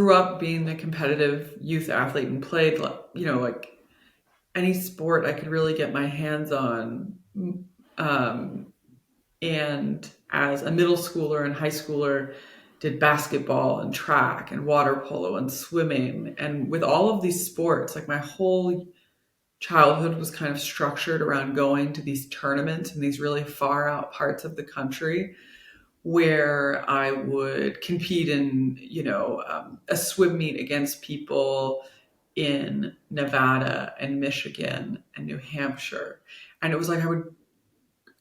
grew up being a competitive youth athlete and played, like any sport I could really get my hands on. Um, and as a middle schooler and high schooler, did basketball and track and water polo and swimming. And with all of these sports, like my whole childhood was kind of structured around going to these tournaments in these really far out parts of the country where I would compete in, a swim meet against people in Nevada and Michigan and New Hampshire. And it was like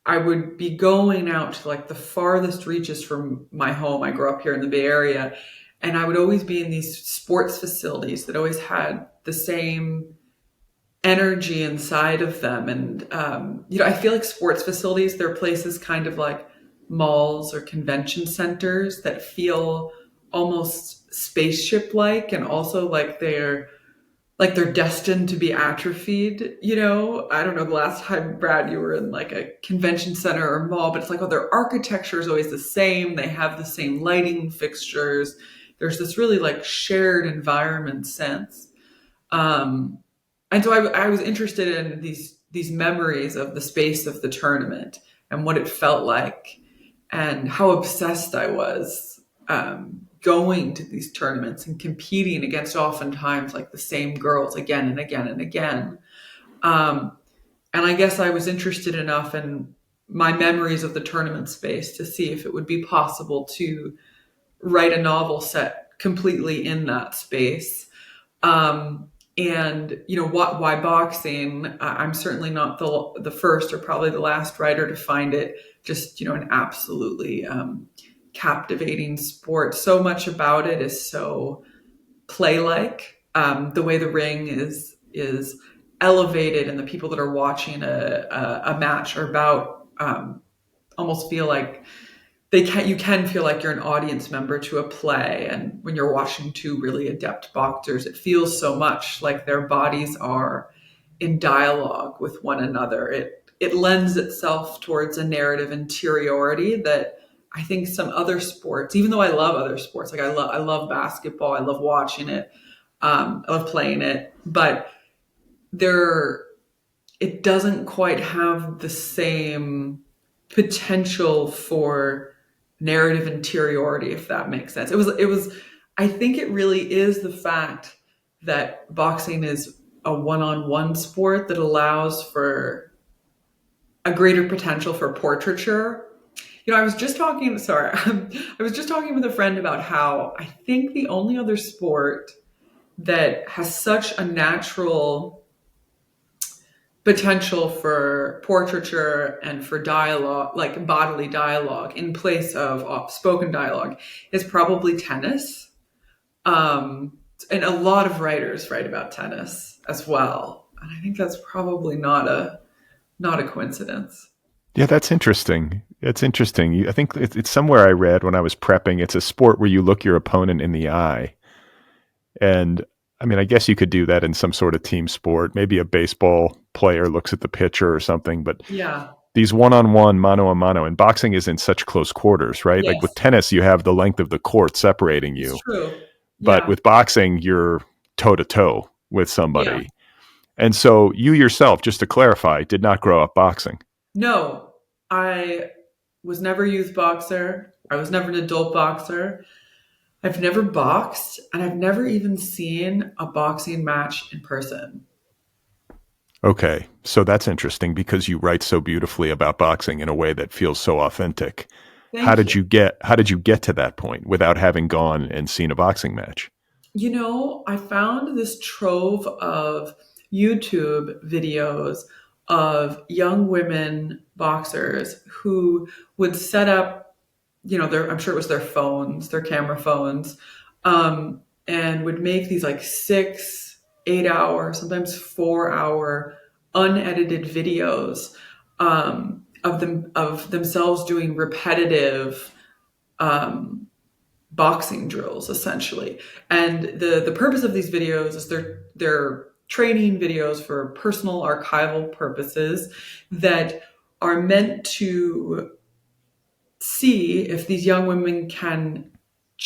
I would be going out to like the farthest reaches from my home. I grew up here in the Bay Area, and I would always be in these sports facilities that always had the same energy inside of them. And, I feel like sports facilities, they're places kind of like malls or convention centers that feel almost spaceship-like, and also like they're destined to be atrophied. I don't know the last time, Brad, you were in like a convention center or mall, but it's like, oh, their architecture is always the same. They have the same lighting fixtures. There's this really like shared environment sense. And so I was interested in these memories of the space of the tournament and what it felt like and how obsessed I was, going to these tournaments and competing against oftentimes like the same girls again and again and again. And I guess I was interested enough in my memories of the tournament space to see if it would be possible to write a novel set completely in that space. And why boxing? I'm certainly not the first or probably the last writer to find it just an absolutely captivating sport. So much about it is so play-like. The way the ring is elevated, and the people that are watching a match are about almost feel like you can feel like you're an audience member to a play. And when you're watching two really adept boxers, it feels so much like their bodies are in dialogue with one another. It lends itself towards a narrative interiority that I think some other sports, even though I love other sports, like I love basketball, I love watching it, I love playing it, but it doesn't quite have the same potential for narrative interiority, if that makes sense. It was, I think it really is the fact that boxing is a one-on-one sport that allows for a greater potential for portraiture. I was just talking with a friend about how I think the only other sport that has such a natural potential for portraiture and for dialogue, like bodily dialogue in place of spoken dialogue, is probably tennis. And a lot of writers write about tennis as well. And I think that's probably not a coincidence. Yeah, that's interesting. It's interesting. I think it's somewhere I read when I was prepping. It's a sport where you look your opponent in the eye. And I mean, I guess you could do that in some sort of team sport. Maybe a baseball player looks at the pitcher or something. But yeah, these one-on-one, mano-a-mano, and boxing is in such close quarters, right? Yes. Like with tennis, you have the length of the court separating you. It's true. But Yeah. with boxing, you're toe-to-toe with somebody. Yeah. And so you yourself, just to clarify, did not grow up boxing. No, I was never a youth boxer. I was never an adult boxer. I've never boxed, and I've never even seen a boxing match in person. Okay, so that's interesting because you write so beautifully about boxing in a way that feels so authentic. How did you get to that point without having gone and seen a boxing match? I found this trove of YouTube videos of young women boxers who would set up, I'm sure it was their phones, their camera phones, and would make these like 6, 8 hour, sometimes 4 hour unedited videos of themselves doing repetitive boxing drills, essentially. And the purpose of these videos is they're training videos for personal archival purposes that are meant to see if these young women can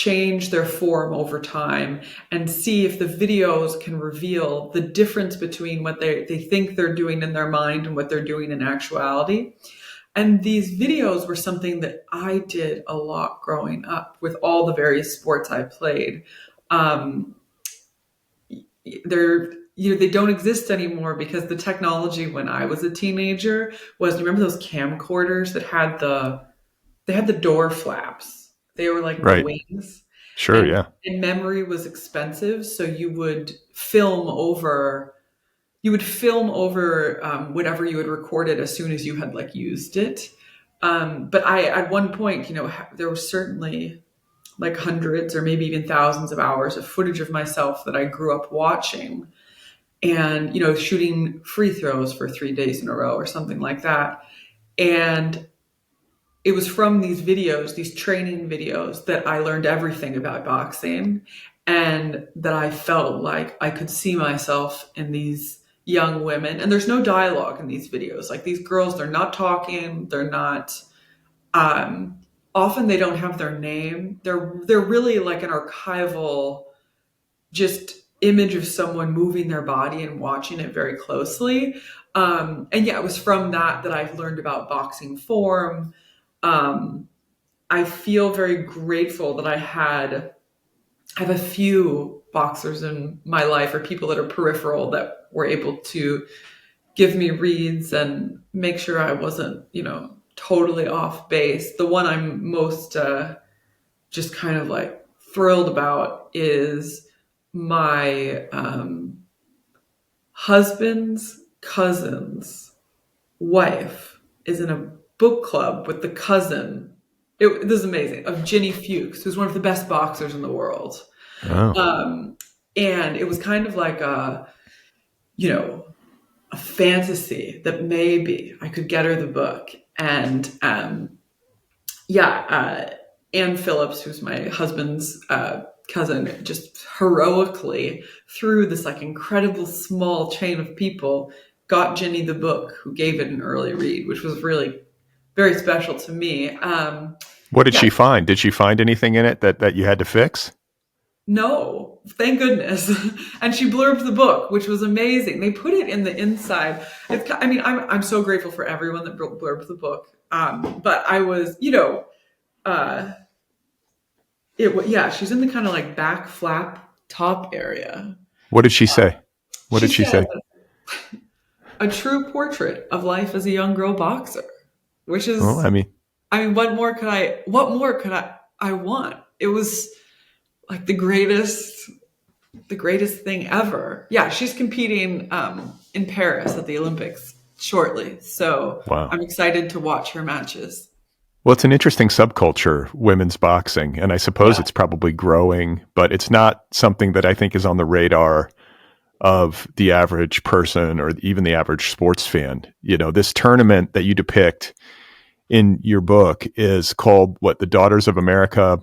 change their form over time and see if the videos can reveal the difference between what they think they're doing in their mind and what they're doing in actuality. And these videos were something that I did a lot growing up with all the various sports I played. Um, they don't exist anymore because the technology when I was a teenager was, you remember those camcorders that had the door flaps? They were like the Right. wings. Sure. And, Yeah. and memory was expensive, so you would film over whatever you had recorded as soon as you had like used it. But I, at one point, there was certainly like hundreds or maybe even thousands of hours of footage of myself that I grew up watching, and shooting free throws for 3 days in a row or something like that. And it was from these videos, these training videos, that I learned everything about boxing, and that I felt like I could see myself in these young women. And there's no dialogue in these videos. Like, these girls, they're not talking, they're not often they don't have their name. They're really like an archival just image of someone moving their body and watching it very closely. And yeah, it was from that I've learned about boxing form. I feel very grateful that I have a few boxers in my life, or people that are peripheral, that were able to give me reads and make sure I wasn't, totally off base. The one I'm most just kind of like thrilled about is my husband's cousin's wife is in a book club with the cousin. This is amazing, of Ginny Fuchs, who's one of the best boxers in the world. Oh. And it was kind of like a fantasy that maybe I could get her the book. And Anne Phillips, who's my husband's cousin, just heroically, through this like incredible small chain of people, got Ginny the book, who gave it an early read, which was really very special to me. What did Yeah, she find? Did she find anything in it that you had to fix? no, thank goodness. And she blurbed the book, which was amazing. They put it in the inside. I'm so grateful for everyone that blurbed the book. But I was, uh, she's in the kind of like back flap top area. What did she say? What She did she said, say? a true portrait of life as a young girl boxer, which Well, is, I mean, what more could I want? It was like the greatest thing ever. Yeah, she's competing in Paris at the Olympics shortly. So wow. I'm excited to watch her matches. Well, it's an interesting subculture, women's boxing, and I suppose Yeah. it's probably growing, but it's not something that I think is on the radar of the average person or even the average sports fan. This tournament that you depict in your book is called what? The Daughters of America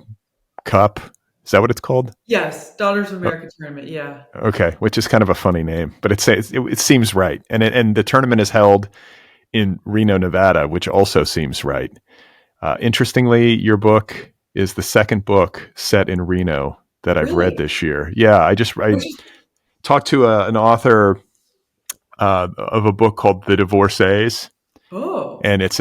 Cup? Is that what it's called? Yes, Daughters of America tournament. Yeah. Okay, which is kind of a funny name, but it seems right. And the tournament is held in Reno, Nevada, which also seems right. Interestingly, your book is the second book set in Reno that I've read Really? this year. Yeah, I Which is, talked to an author of a book called The Divorcees, oh, and it's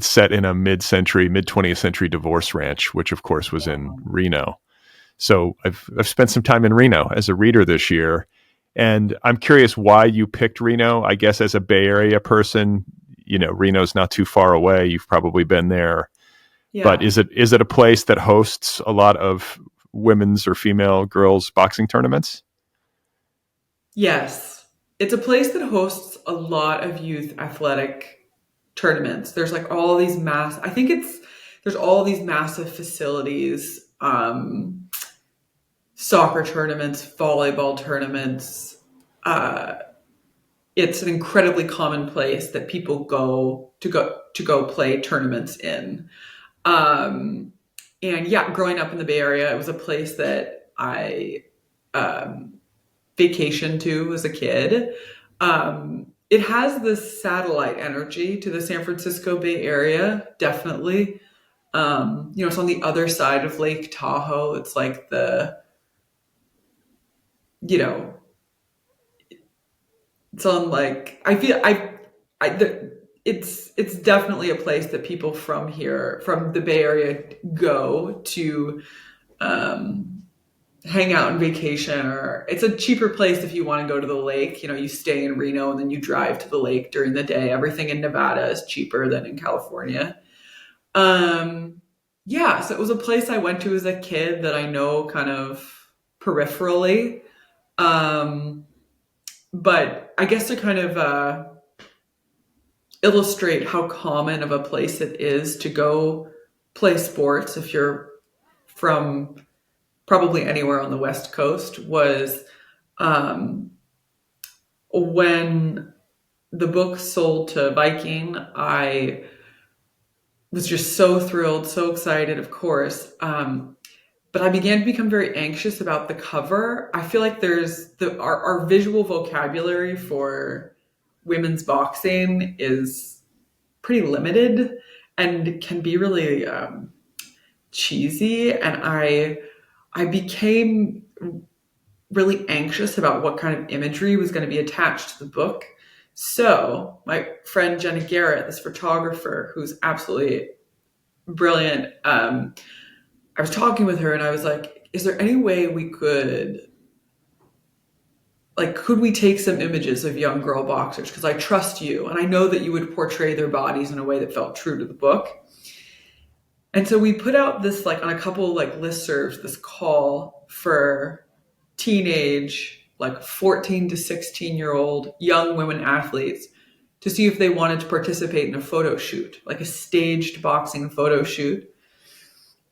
set in a mid 20th century divorce ranch, which of course was in Reno. So I've spent some time in Reno as a reader this year, and I'm curious why you picked Reno. I guess as a Bay Area person, Reno's not too far away. You've probably been there. But yeah. is it a place that hosts a lot of women's or female girls boxing tournaments? Yes. It's a place that hosts a lot of youth athletic tournaments. There's like all these there's all these massive facilities, soccer tournaments, volleyball tournaments. Uh, it's an incredibly common place that people go play tournaments in. Um, and yeah, growing up in the Bay Area, it was a place that I vacationed to as a kid. It has this satellite energy to the San Francisco Bay Area, definitely. It's on the other side of Lake Tahoe. It's like you know, it's on like, it's definitely a place that people from here, from the Bay Area, go to um, hang out and vacation. Or it's a cheaper place if you want to go to the lake. You stay in Reno and then you drive to the lake during the day. Everything in Nevada is cheaper than in California. Yeah, so it was a place I went to as a kid that I know kind of peripherally. Um, but I guess to kind of illustrate how common of a place it is to go play sports if you're from probably anywhere on the West Coast, was um, when the book sold to Viking. I was just so thrilled, so excited, of course. But I began to become very anxious about the cover. I feel like our visual vocabulary for women's boxing is pretty limited and can be really cheesy. And I became really anxious about what kind of imagery was going to be attached to the book. So my friend Jenna Garrett, this photographer who's absolutely brilliant, I was talking with her and I was like, is there any way we could we take some images of young girl boxers? Because I trust you and I know that you would portray their bodies in a way that felt true to the book. And so we put out this, like, on a couple like listservs, this call for teenage, like 14 to 16-year-old young women athletes to see if they wanted to participate in a photo shoot, like a staged boxing photo shoot.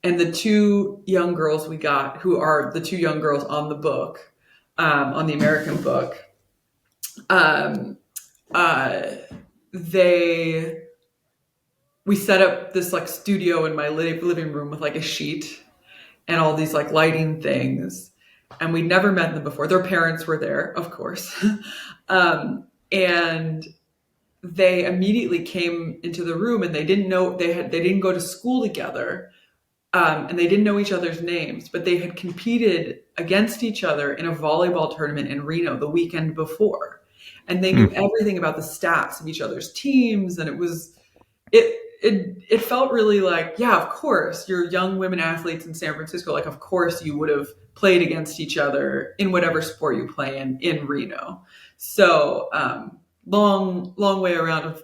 And the two young girls we got, who are the two young girls on the book, on the American book, um, we set up this like studio in my living room with like a sheet and all these like lighting things. And we'd never met them before. Their parents were there, of course. And they immediately came into the room and they didn't know, they didn't go to school together. And they didn't know each other's names, but they had competed against each other in a volleyball tournament in Reno the weekend before. And they knew everything about the stats of each other's teams. And it felt really like, yeah, of course, you're young women athletes in San Francisco. Like, of course, you would have played against each other in whatever sport you play in Reno. So long way around of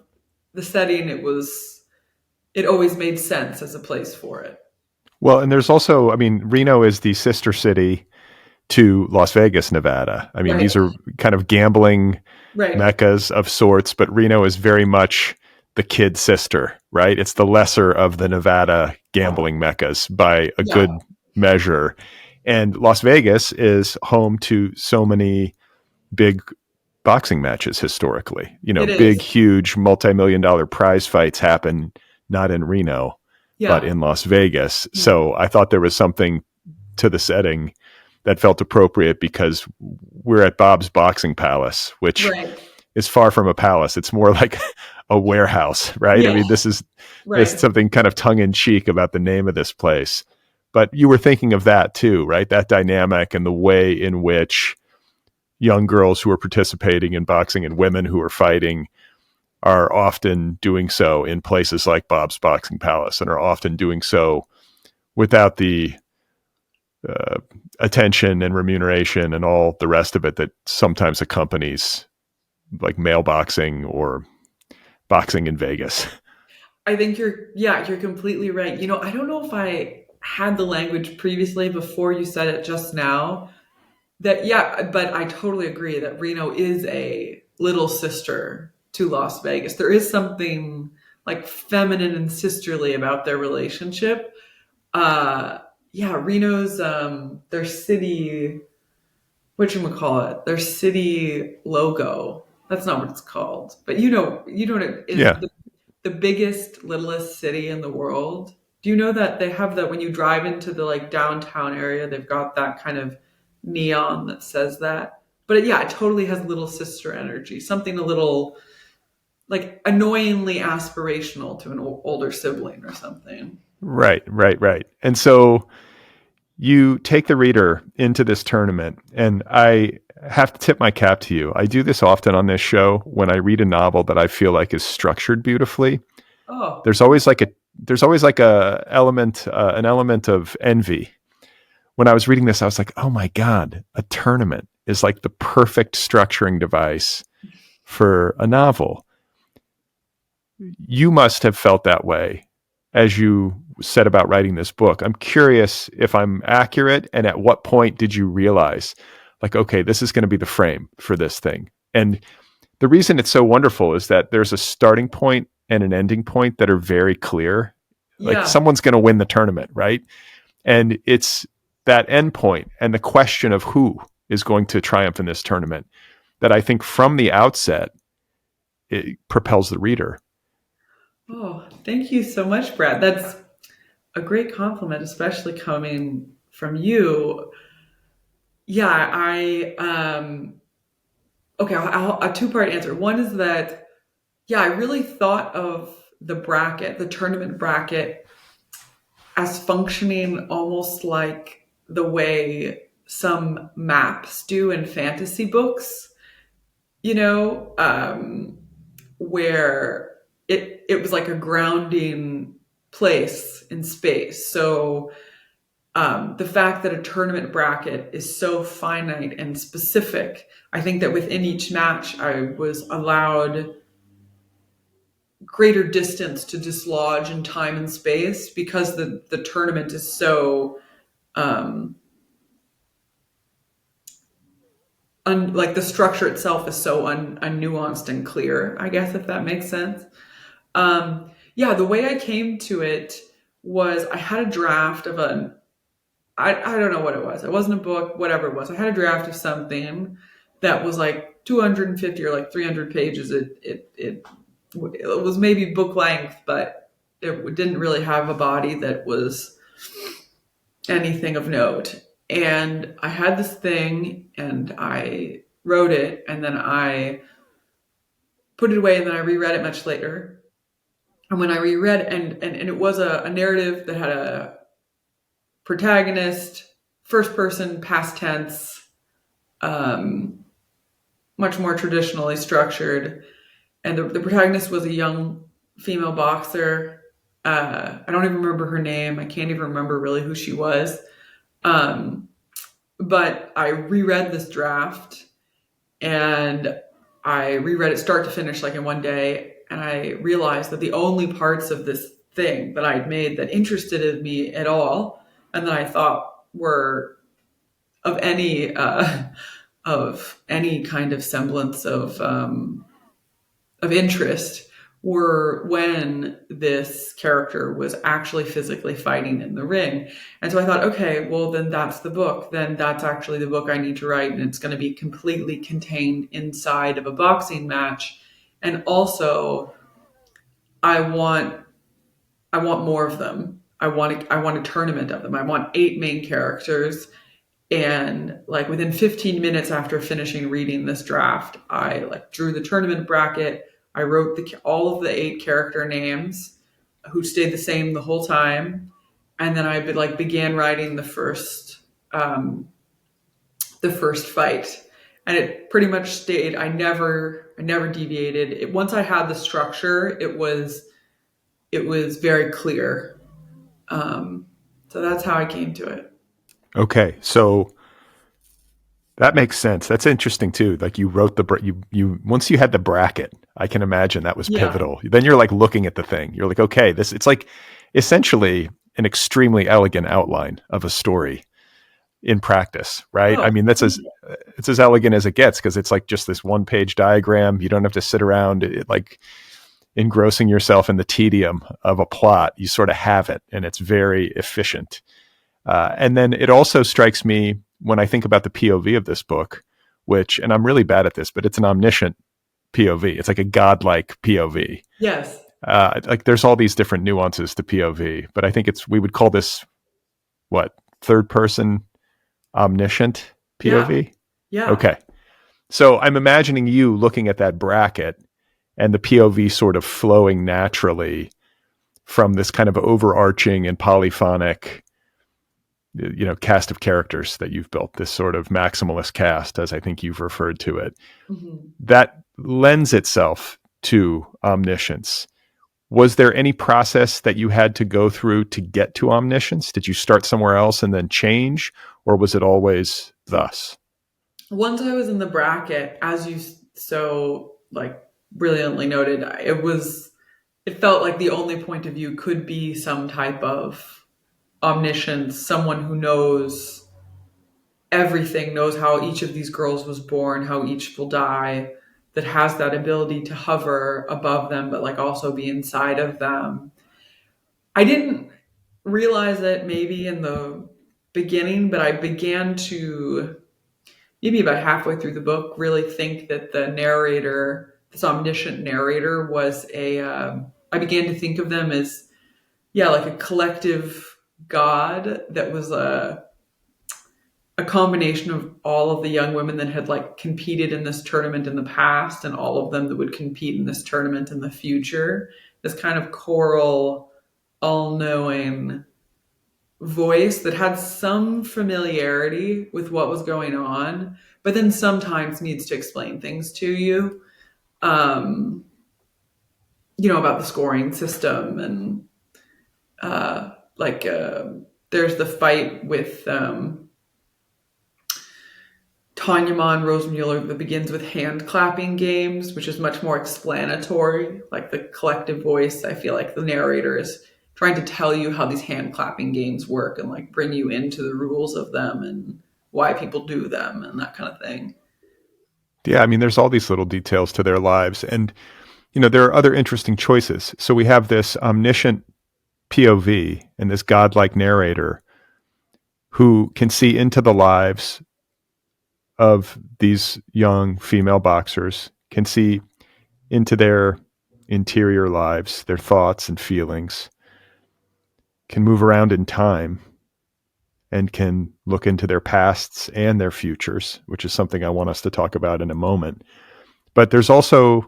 the setting, it always made sense as a place for it. Well, and there's also, I mean, Reno is the sister city to Las Vegas, Nevada. I mean, Right. These are kind of gambling Right. meccas of sorts, but Reno is very much the kid sister, right? It's the lesser of the Nevada gambling meccas by a good measure. And Las Vegas is home to so many big boxing matches historically. Big, huge, multi-million-dollar prize fights happen not in Reno, but in Las Vegas. Yeah. So I thought there was something to the setting that felt appropriate because we're at Bob's Boxing Palace, which is far from a palace. It's more like a warehouse, right? Yeah. I mean, there's something kind of tongue-in-cheek about the name of this place. But you were thinking of that too, right? That dynamic and the way in which young girls who are participating in boxing and women who are fighting are often doing so in places like Bob's Boxing Palace and are often doing so without the attention and remuneration and all the rest of it that sometimes accompanies like male boxing or boxing in Vegas. I think you're completely right. I don't know if I had the language previously before you said it just now but I totally agree that Reno is a little sister to Las Vegas. There is something like feminine and sisterly about their relationship. Reno's their city, their city logo. That's not what it's called, but the biggest, littlest city in the world. Do you know that they have that when you drive into the like downtown area, they've got that kind of neon that says that? But it totally has little sister energy, something a little like annoyingly aspirational to an older sibling or something. Right, right, right. And so you take the reader into this tournament, and I have to tip my cap to you. I do this often on this show when I read a novel that I feel like is structured beautifully. Oh, There's always like a there's always like a element an element of envy. When I was reading this, I was like, oh my God, a tournament is like the perfect structuring device for a novel. You must have felt that way as you set about writing this book. I'm curious if I'm accurate, and at what point did you realize, like, okay, this is going to be the frame for this thing? And the reason it's so wonderful is that there's a starting point and an ending point that are very clear. Like yeah. someone's going to win the tournament, right? And it's that end point and the question of who is going to triumph in this tournament that I think from the outset it propels the reader. Oh, thank you so much, Brad. That's a great compliment, especially coming from you. Yeah, okay, a two-part answer. One is that, yeah, I really thought of the bracket, the tournament bracket, as functioning almost like the way some maps do in fantasy books, you know, where it was like a grounding place in space. So the fact that a tournament bracket is so finite and specific, I think that within each match, I was allowed greater distance to dislodge in time and space because the tournament is so um, like the structure itself is so unnuanced and clear. I guess if that makes sense. Yeah, the way I came to it was I had a draft of I don't know what it was. It wasn't a book, whatever it was. I had a draft of something that was like 250 or like 300 pages. It was maybe book length, but it didn't really have a body that was anything of note. And I had this thing and I wrote it and then I put it away and then I reread it much later. And when I reread and it was a narrative that had a protagonist, first person, past tense, um, much more traditionally structured. And the protagonist was a young female boxer. I don't even remember her name. I can't even remember really who she was. Um, but I reread this draft and I reread it start to finish like in one day. And I realized that the only parts of this thing that I'd made that interested me at all and that I thought were of any kind of semblance of interest were when this character was actually physically fighting in the ring. And so I thought, okay, well, then that's the book. Then that's actually the book I need to write. And it's going to be completely contained inside of a boxing match. And also, I want more of them. I want a tournament of them. I want 8 main characters. And like within 15 minutes after finishing reading this draft, I like drew the tournament bracket. I wrote all of the 8 character names who stayed the same the whole time. And then I began writing the first fight. And it pretty much stayed. I never deviated. Once I had the structure, it was very clear. So that's how I came to it. Okay, so that makes sense. That's interesting too. Like you wrote you once you had the bracket, I can imagine that was Yeah. pivotal. Then you're like looking at the thing. You're like, okay, this it's like essentially an extremely elegant outline of a story in practice, right? I Oh, mean, it's as elegant as it gets because it's like just this one page diagram. You don't have to sit around like engrossing yourself in the tedium of a plot. You sort of have it, and it's very efficient. And then it also strikes me when I think about the POV of this book, which, and I'm really bad at this, but it's an omniscient POV. It's like a godlike POV. yes. Like there's all these different nuances to POV, but I think we would call this what, third person omniscient Yeah. POV? Yeah. Okay. So I'm imagining you looking at that bracket and the POV sort of flowing naturally from this kind of overarching and polyphonic, cast of characters that you've built, this sort of maximalist cast, as I think you've referred to it, that lends itself to omniscience. Was there any process that you had to go through to get to omniscience? Did you start somewhere else and then change, or was it always thus? Once I was in the bracket, as you so like brilliantly noted, it felt like the only point of view could be some type of omniscience, someone who knows everything, knows how each of these girls was born, how each will die, that has that ability to hover above them, but like also be inside of them. I didn't realize it maybe in the beginning, but I began to, maybe about halfway through the book, really think that the narrator, this omniscient narrator, I began to think of them as, like a collective god that was a combination of all of the young women that had like competed in this tournament in the past and all of them that would compete in this tournament in the future. This kind of choral, all-knowing voice that had some familiarity with what was going on, but then sometimes needs to explain things to you, about the scoring system. And there's the fight with Tanya Mon Rosemuller that begins with hand clapping games, which is much more explanatory. Like the collective voice, I feel like the narrator is trying to tell you how these hand clapping games work and like bring you into the rules of them and why people do them and that kind of thing. Yeah, I mean, there's all these little details to their lives. And, there are other interesting choices. So we have this omniscient POV and this godlike narrator who can see into the lives of these young female boxers, can see into their interior lives, their thoughts and feelings, can move around in time, and can look into their pasts and their futures, which is something I want us to talk about in a moment. But there's also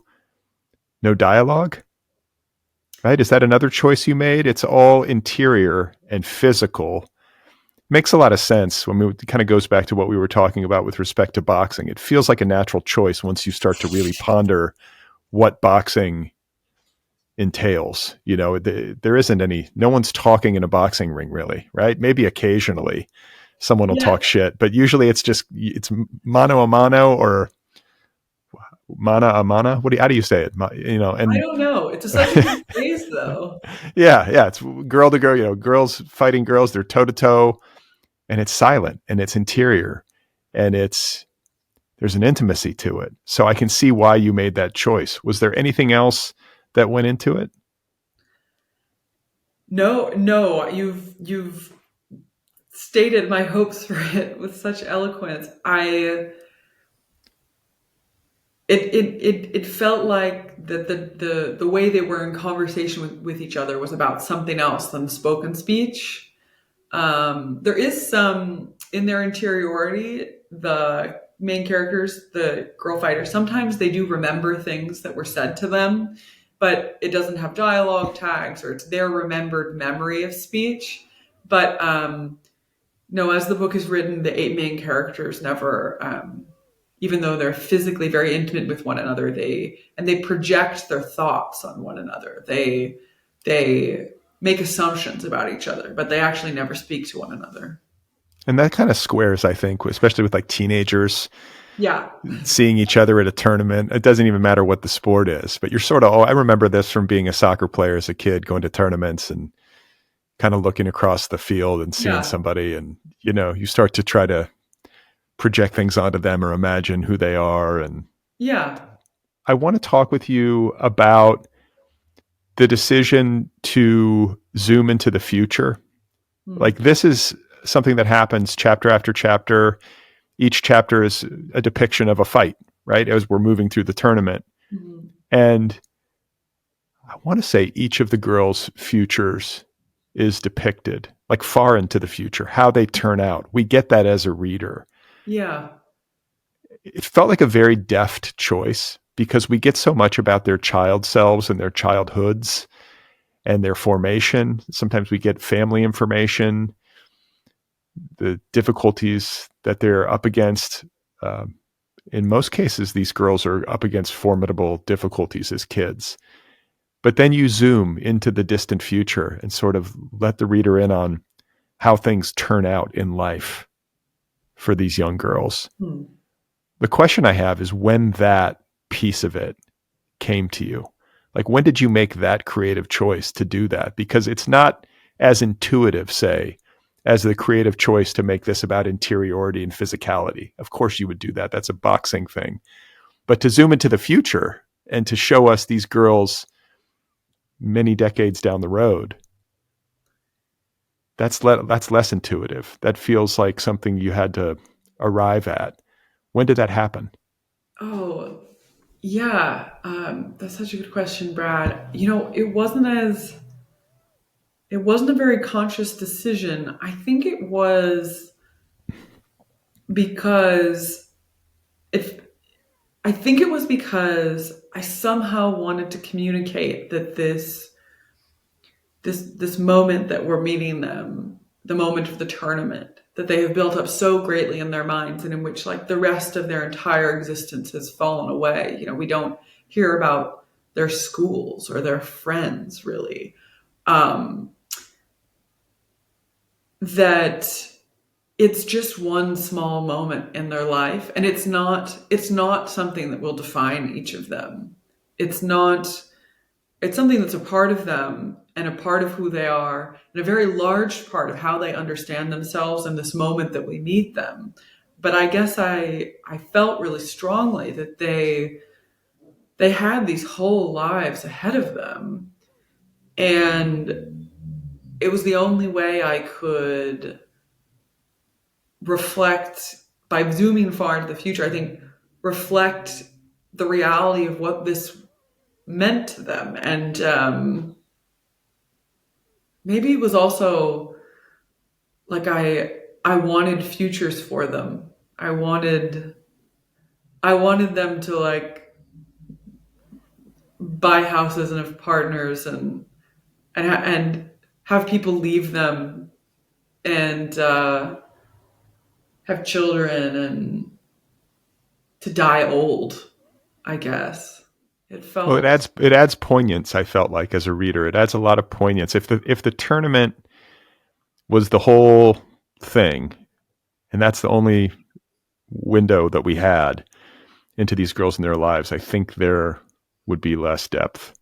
no dialogue, right? Is that another choice you made? It's all interior and physical. Makes a lot of sense when it kind of goes back to what we were talking about with respect to boxing. It feels like a natural choice once you start to really ponder what boxing entails. There isn't no one's talking in a boxing ring really, right? Maybe occasionally someone will talk shit, but usually it's mano a mano or mana a mana. How do you say it? And I don't know. It's such a good phrase though. Yeah. It's girl to girl, girls fighting girls, they're toe to toe, and it's silent and it's interior and there's an intimacy to it. So I can see why you made that choice. Was there anything else that went into it? No, you've stated my hopes for it with such eloquence. It felt like that the way they were in conversation with each other was about something else than spoken speech. There is some in their interiority, the main characters, the girl fighters, sometimes they do remember things that were said to them, but it doesn't have dialogue tags or it's their remembered memory of speech. But no, as the book is written, the 8 main characters never, even though they're physically very intimate with one another, they project their thoughts on one another. They make assumptions about each other, but they actually never speak to one another. And that kind of squares, I think, especially with like teenagers. Yeah. Seeing each other at a tournament. It doesn't even matter what the sport is, but you're sort of, I remember this from being a soccer player as a kid, going to tournaments and kind of looking across the field and seeing somebody and, you start to try to project things onto them or imagine who they are. And I want to talk with you about the decision to zoom into the future. Like this is something that happens chapter after chapter. Each chapter is a depiction of a fight, right? As we're moving through the tournament. Mm-hmm. And I want to say each of the girls' futures is depicted like far into the future, how they turn out. We get that as a reader. Yeah. It felt like a very deft choice because we get so much about their child selves and their childhoods. and their formation. Sometimes we get family information, the difficulties that they're up against. In most cases, these girls are up against formidable difficulties as kids. But then you zoom into the distant future and sort of let the reader in on how things turn out in life for these young girls. The question I have is when that piece of it came to you. Like, when did you make that creative choice to do that? Because it's not as intuitive, say, as the creative choice to make this about interiority and physicality. Of course you would do that. That's a boxing thing. But to zoom into the future and to show us these girls many decades down the road, that's less intuitive. That feels like something you had to arrive at. When did that happen? Oh, yeah. That's such a good question, Brad. It wasn't a very conscious decision. I think it was because if I think it was because I somehow wanted to communicate that this moment that we're meeting them, the moment of the tournament, that they have built up so greatly in their minds, and in which like the rest of their entire existence has fallen away. We don't hear about their schools or their friends really. That it's just one small moment in their life, and it's not something that will define each of them. It's something that's a part of them and a part of who they are, and a very large part of how they understand themselves in this moment that we meet them. But I guess I felt really strongly that they had these whole lives ahead of them, and it was the only way I could reflect, by zooming far into the future, I think reflect the reality of what this meant to them. And maybe it was also like I wanted futures for them. I wanted them to like buy houses and have partners and have people leave them and have children and to die old, I guess. It Well, felt it adds poignance. I felt like as a reader, it adds a lot of poignance. If the tournament was the whole thing, and that's the only window that we had into these girls and their lives, I think there would be less depth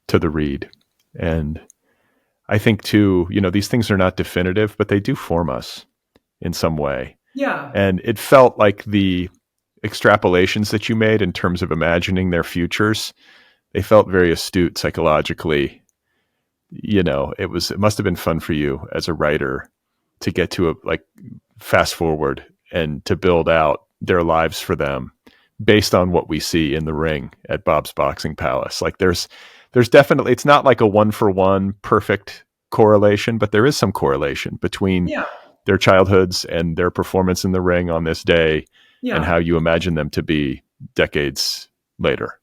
to the read. And I think too, these things are not definitive, but they do form us in some way. yeah. And it felt like the extrapolations that you made in terms of imagining their futures, they felt very astute psychologically. It must have been fun for you as a writer to get to fast forward and to build out their lives for them based on what we see in the ring at Bob's Boxing Palace. Like there's definitely, it's not like a 1-for-1 perfect correlation, but there is some correlation between Yeah. their childhoods and their performance in the ring on this day and Yeah. how you imagine them to be decades later.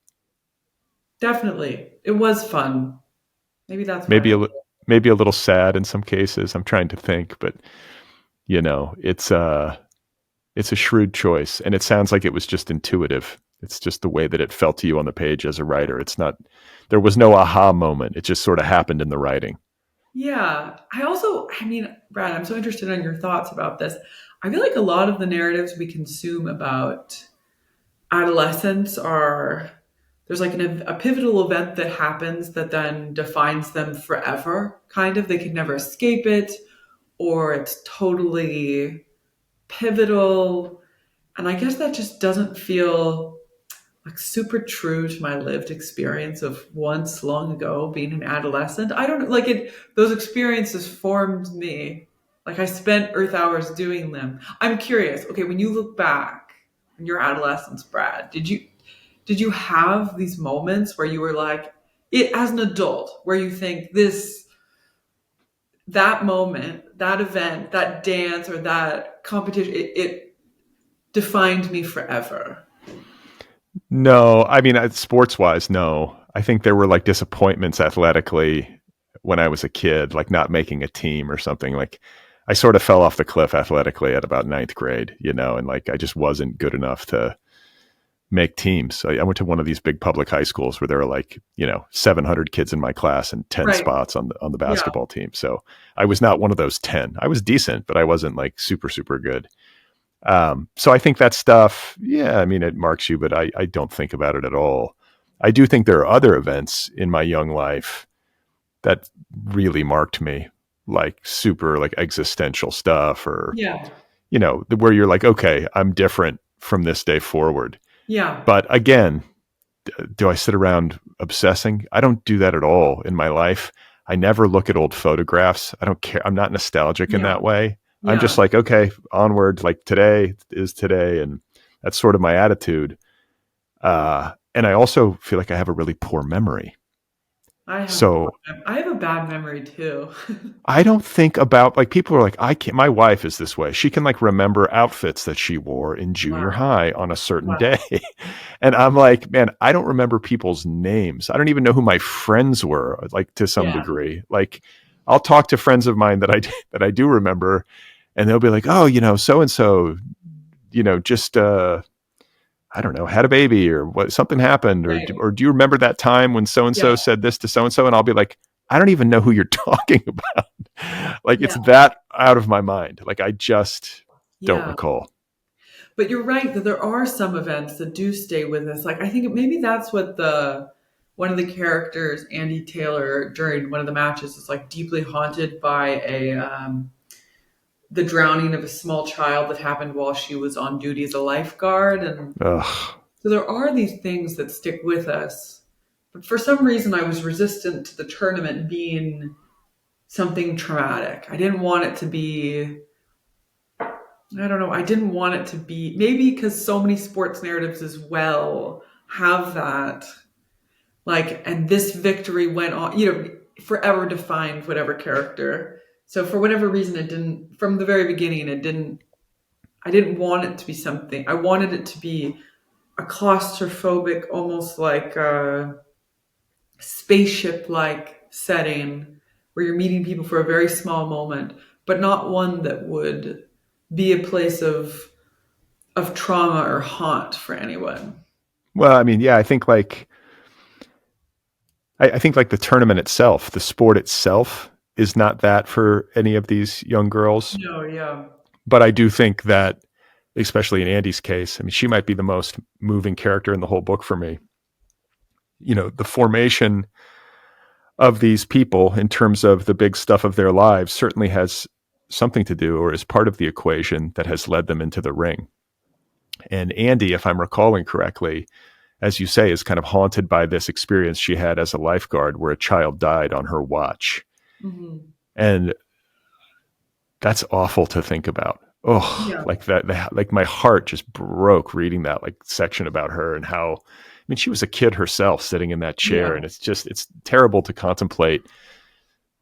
Definitely. It was fun. Maybe that's Maybe why. maybe a little sad in some cases. I'm trying to think, but it's a shrewd choice, and it sounds like it was just intuitive. It's just the way that it felt to you on the page as a writer. There was no aha moment. It just sort of happened in the writing. Yeah. Brad, I'm so interested in your thoughts about this. I feel like a lot of the narratives we consume about adolescents there's like a pivotal event that happens that then defines them forever, kind of. They can never escape it, or it's totally pivotal. And I guess that just doesn't feel like super true to my lived experience of once long ago being an adolescent. I don't know, those experiences formed me. Like I spent Earth hours doing them. I'm curious. Okay, when you look back in your adolescence, Brad, did you have these moments where you were like, it as an adult, where you think that moment, that event, that dance, or that competition, it defined me forever? No, I mean, sports wise, no. I think there were like disappointments athletically when I was a kid, like not making a team or something. Like I sort of fell off the cliff athletically at about ninth grade, and like I just wasn't good enough to make teams. I went to one of these big public high schools where there were like, 700 kids in my class and 10 Right. spots on the Yeah. basketball team. So I was not one of those 10. I was decent, but I wasn't like super, super good. So I think that stuff, yeah, I mean, it marks you, but I don't think about it at all. I do think there are other events in my young life that really marked me, like super like existential stuff or, Yeah. where you're like, okay, I'm different from this day forward. Yeah. But again, do I sit around obsessing? I don't do that at all in my life. I never look at old photographs. I don't care. I'm not nostalgic in Yeah. that way. I'm Yeah. just like, okay, onward, like today is today. And that's sort of my attitude. And I also feel like I have a really poor memory. I have a So I have a bad memory too. I don't think about like people are like, I can't, my wife is this way. She can like remember outfits that she wore in junior Wow. high on a certain Wow. day. And I'm like, man, I don't remember people's names. I don't even know who my friends were, like to some Yeah. degree. Like I'll talk to friends of mine that I do remember, and they'll be like, oh, so and so, just I don't know, had a baby or what something happened Right. or do you remember that time when so and Yeah. so said this to so and so? And I'll be like, I don't even know who you're talking about. Like Yeah. it's that out of my mind. Like I just don't Yeah. recall. But you're right that there are some events that do stay with us. Like I think maybe that's what the one of the characters, Andy Taylor, during one of the matches is like deeply haunted by a the drowning of a small child that happened while she was on duty as a lifeguard. And Ugh. so there are these things that stick with us. But for some reason I was resistant to the tournament being something traumatic. I didn't want it to be, I don't know, I didn't want it to be, maybe because so many sports narratives as well have that, like, and this victory went on, forever defined whatever character. So for whatever reason, it didn't, from the very beginning, I didn't want it to be something. I wanted it to be a claustrophobic, almost like a spaceship like setting where you're meeting people for a very small moment, but not one that would be a place of trauma or haunt for anyone. Well, I mean, yeah, I think like the tournament itself, the sport itself is not that for any of these young girls. No, yeah. But I do think that, especially in Andy's case, I mean, she might be the most moving character in the whole book for me. The formation of these people in terms of the big stuff of their lives certainly has something to do or is part of the equation that has led them into the ring. And Andy, if I'm recalling correctly, as you say, is kind of haunted by this experience she had as a lifeguard where a child died on her watch. Hmm. And that's awful to think about. Oh, Yeah. like that, like my heart just broke reading that like section about her and how, I mean, she was a kid herself sitting in that chair. Yeah. And it's terrible to contemplate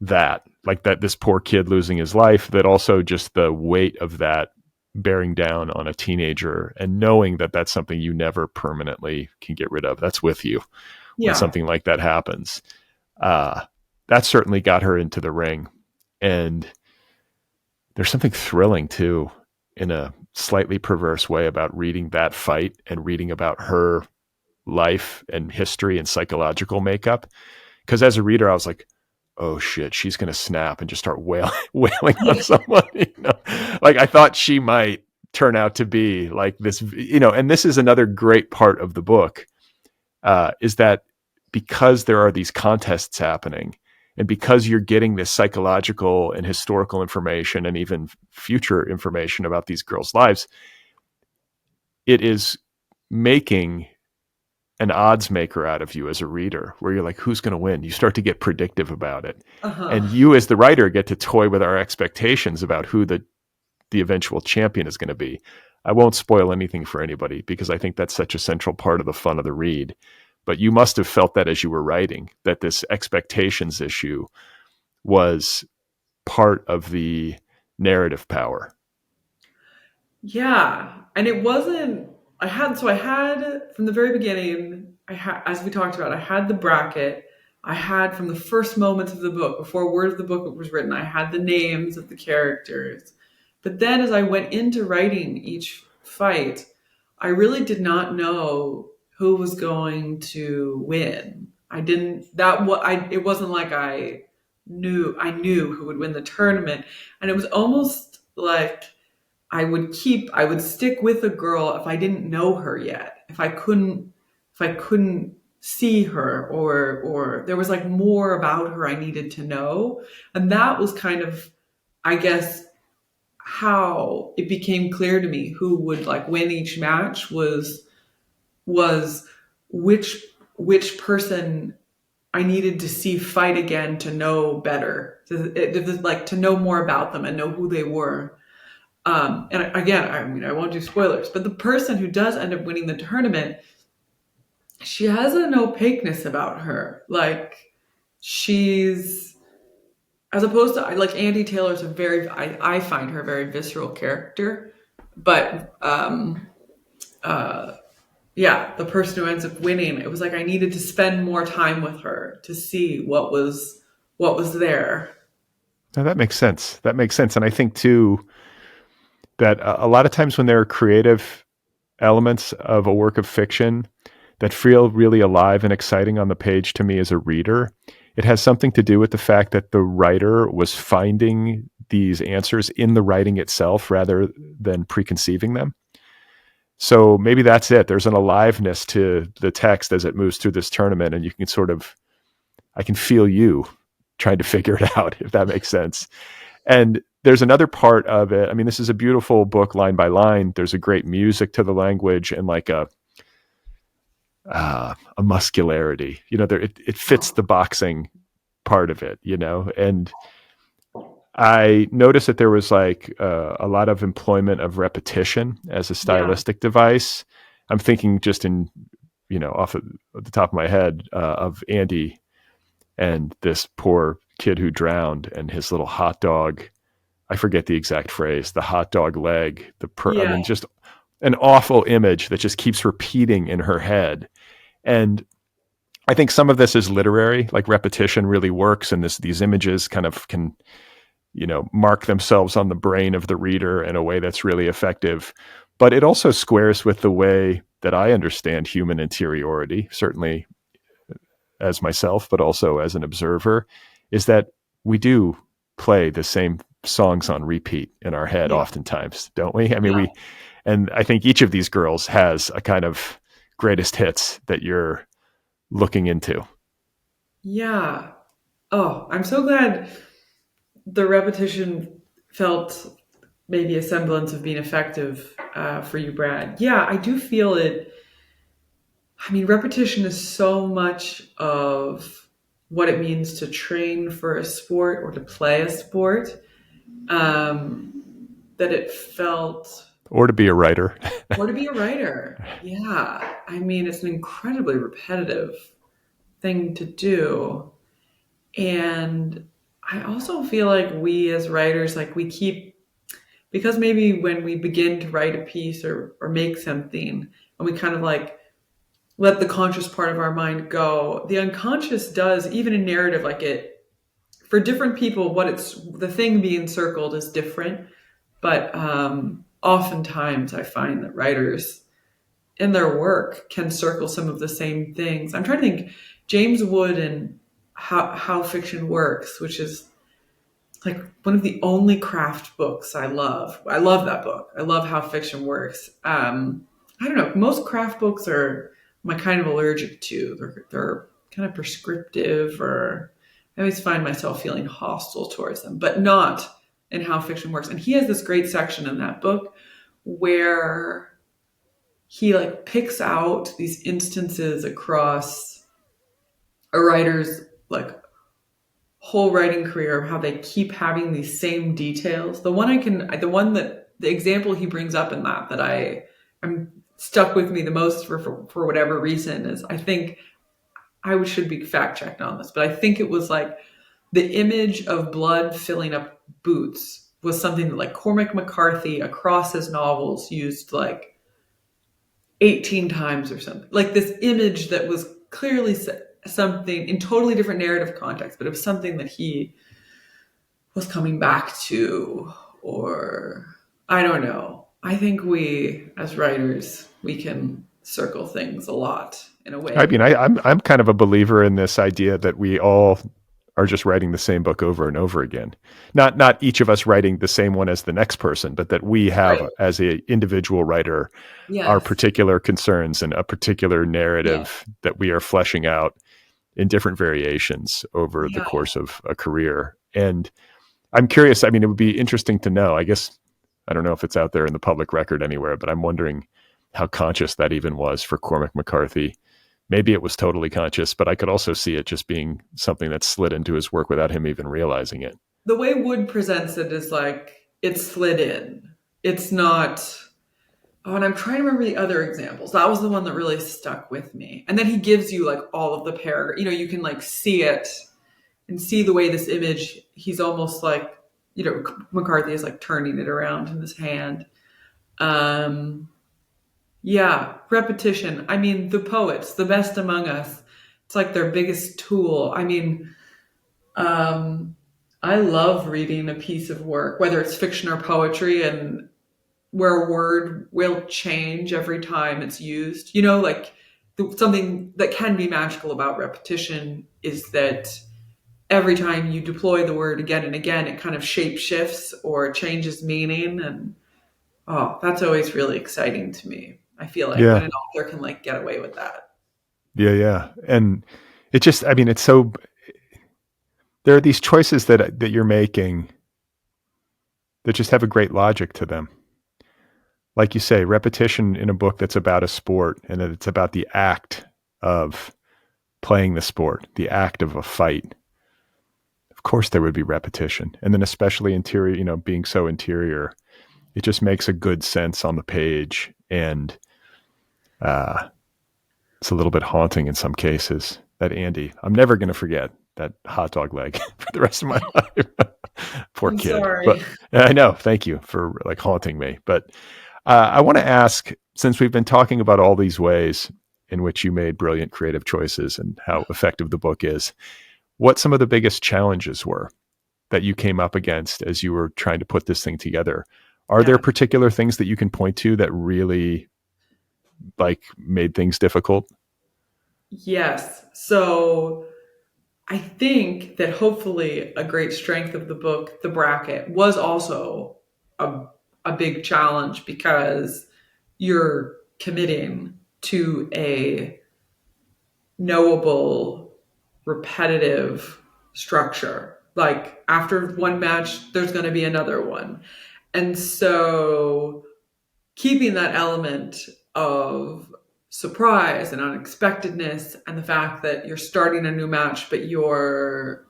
that, like that, this poor kid losing his life, that also just the weight of that bearing down on a teenager and knowing that that's something you never permanently can get rid of. That's with you when Yeah. something like that happens. Uh, that certainly got her into the ring. And there's something thrilling too, in a slightly perverse way, about reading that fight and reading about her life and history and psychological makeup. Because as a reader, I was like, oh shit, she's going to snap and just start wailing on Yeah. someone. Like I thought she might turn out to be like this, and this is another great part of the book, is that because there are these contests happening and because you're getting this psychological and historical information and even future information about these girls' lives, it is making an odds maker out of you as a reader, where you're like, who's going to win? You start to get predictive about it. Uh-huh. And you as the writer get to toy with our expectations about who the eventual champion is going to be. I won't spoil anything for anybody because I think that's such a central part of the fun of the read. But you must have felt that as you were writing, that this expectations issue was part of the narrative power. Yeah. And it wasn't, I had from the very beginning, as we talked about, I had the bracket. I had from the first moments of the book, before a word of the book was written, I had the names of the characters. But then as I went into writing each fight, I really did not know who was going to win. I didn't that what I it wasn't like I knew who would win the tournament. And it was almost like I would stick with a girl if I didn't know her yet. If I couldn't see her, or there was like more about her I needed to know. And that was kind of, I guess, how it became clear to me who would like win each match was which person I needed to see fight again to know better, to know more about them and know who they were. And again, I mean, I won't do spoilers, but the person who does end up winning the tournament, she has an opaqueness about her. Like, she's, as opposed to, like, Andy Taylor's I find her a very visceral character. But, yeah, the person who ends up winning, it was like I needed to spend more time with her to see what was there. Now that makes sense. That makes sense. And I think too that a lot of times when there are creative elements of a work of fiction that feel really alive and exciting on the page to me as a reader, it has something to do with the fact that the writer was finding these answers in the writing itself rather than preconceiving them. So maybe that's it. There's an aliveness to the text as it moves through this tournament, and you can I can feel you trying to figure it out, if that makes sense. And there's another part of it. I mean, this is a beautiful book line by line. There's a great music to the language and like a muscularity, it fits the boxing part of it, and I noticed that there was like a lot of employment of repetition as a stylistic device. I'm thinking just in, off of the top of my head of Andy and this poor kid who drowned and his little hot dog. I forget the exact phrase, the hot dog leg, I mean, just an awful image that just keeps repeating in her head. And I think some of this is literary, like repetition really works. And these images kind of can, mark themselves on the brain of the reader in a way that's really effective. But it also squares with the way that I understand human interiority, certainly as myself, but also as an observer, is that we do play the same songs on repeat in our head oftentimes, don't we? I mean, and I think each of these girls has a kind of greatest hits that you're looking into. Yeah. Oh, I'm so glad the repetition felt maybe a semblance of being effective for you, Brad. Yeah, I do feel it. I mean, repetition is so much of what it means to train for a sport or to play a sport, that it felt... Or to be a writer. Or to be a writer. Yeah. I mean, it's an incredibly repetitive thing to do. And I also feel like we as writers, like we keep, because maybe when we begin to write a piece or make something, and we kind of like let the conscious part of our mind go, the unconscious does, even in narrative, like it, for different people, the thing being circled is different. But oftentimes I find that writers in their work can circle some of the same things. I'm trying to think, James Wood and How Fiction Works, which is like one of the only craft books I love. I love that book. I love How Fiction Works. I don't know. Most craft books are I'm kind of allergic to. They're kind of prescriptive, or I always find myself feeling hostile towards them, but not in How Fiction Works. And he has this great section in that book where he like picks out these instances across a writer's like whole writing career of how they keep having these same details. The example he brings up in that I'm stuck with me the most for whatever reason is, I think should be fact checked on this, but I think it was like the image of blood filling up boots was something that like Cormac McCarthy across his novels used like 18 times or something. Like this image that was clearly something in totally different narrative context, but it was something that he was coming back to, or I don't know. I think we, as writers, we can circle things a lot in a I way. mean, I'm kind of a believer in this idea that we all are just writing the same book over and over again. Not each of us writing the same one as the next person, but that we have, Right. as a individual writer, our Yes. particular concerns and a particular Yeah. narrative that we are fleshing out in different variations over the Yeah. course of a career. And I'm curious, I mean, it would be interesting to know. I guess I don't know if it's out there in the public record anywhere, but I'm wondering how conscious that even was for Cormac McCarthy. Maybe it was totally conscious, but I could also see it just being something that slid into his work without him even realizing it. The way Wood presents it is like it's slid in. It's not. Oh, and I'm trying to remember the other examples. That was the one that really stuck with me. And then he gives you like all of the paragraph. You can like see it and see the way this image. He's almost like McCarthy is like turning it around in his hand. Um, yeah, repetition. I mean, the poets, the best among us. It's like their biggest tool. I mean, um, I love reading a piece of work, whether it's fiction or poetry, and where a word will change every time it's used. Like something that can be magical about repetition is that every time you deploy the word again and again, it kind of shape shifts or changes meaning. And oh, that's always really exciting to me. I feel like when Yeah, an author can like get away with that. yeah. And it just, I mean, it's so, there are these choices that you're making that just have a great logic to them. Like you say, repetition in a book that's about a sport and that it's about the act of playing the sport, the act of a fight. Of course, there would be repetition. And then, especially interior, being so interior, it just makes a good sense on the page. And uh, it's a little bit haunting in some cases. That Andy, I'm never going to forget that hot dog leg for the rest of my life. Poor I'm kid. sorry. But I know. Thank you for like haunting me. But I want to ask, since we've been talking about all these ways in which you made brilliant creative choices and how effective the book is, what some of the biggest challenges were that you came up against as you were trying to put this thing together. Are there Yeah. particular things that you can point to that really like made things difficult? Yes. So I think that hopefully a great strength of the book, The Bracket, was also a, a big challenge because you're committing to a knowable, repetitive structure. Like after one match, there's going to be another one. And so keeping that element of surprise and unexpectedness and the fact that you're starting a new match, but you're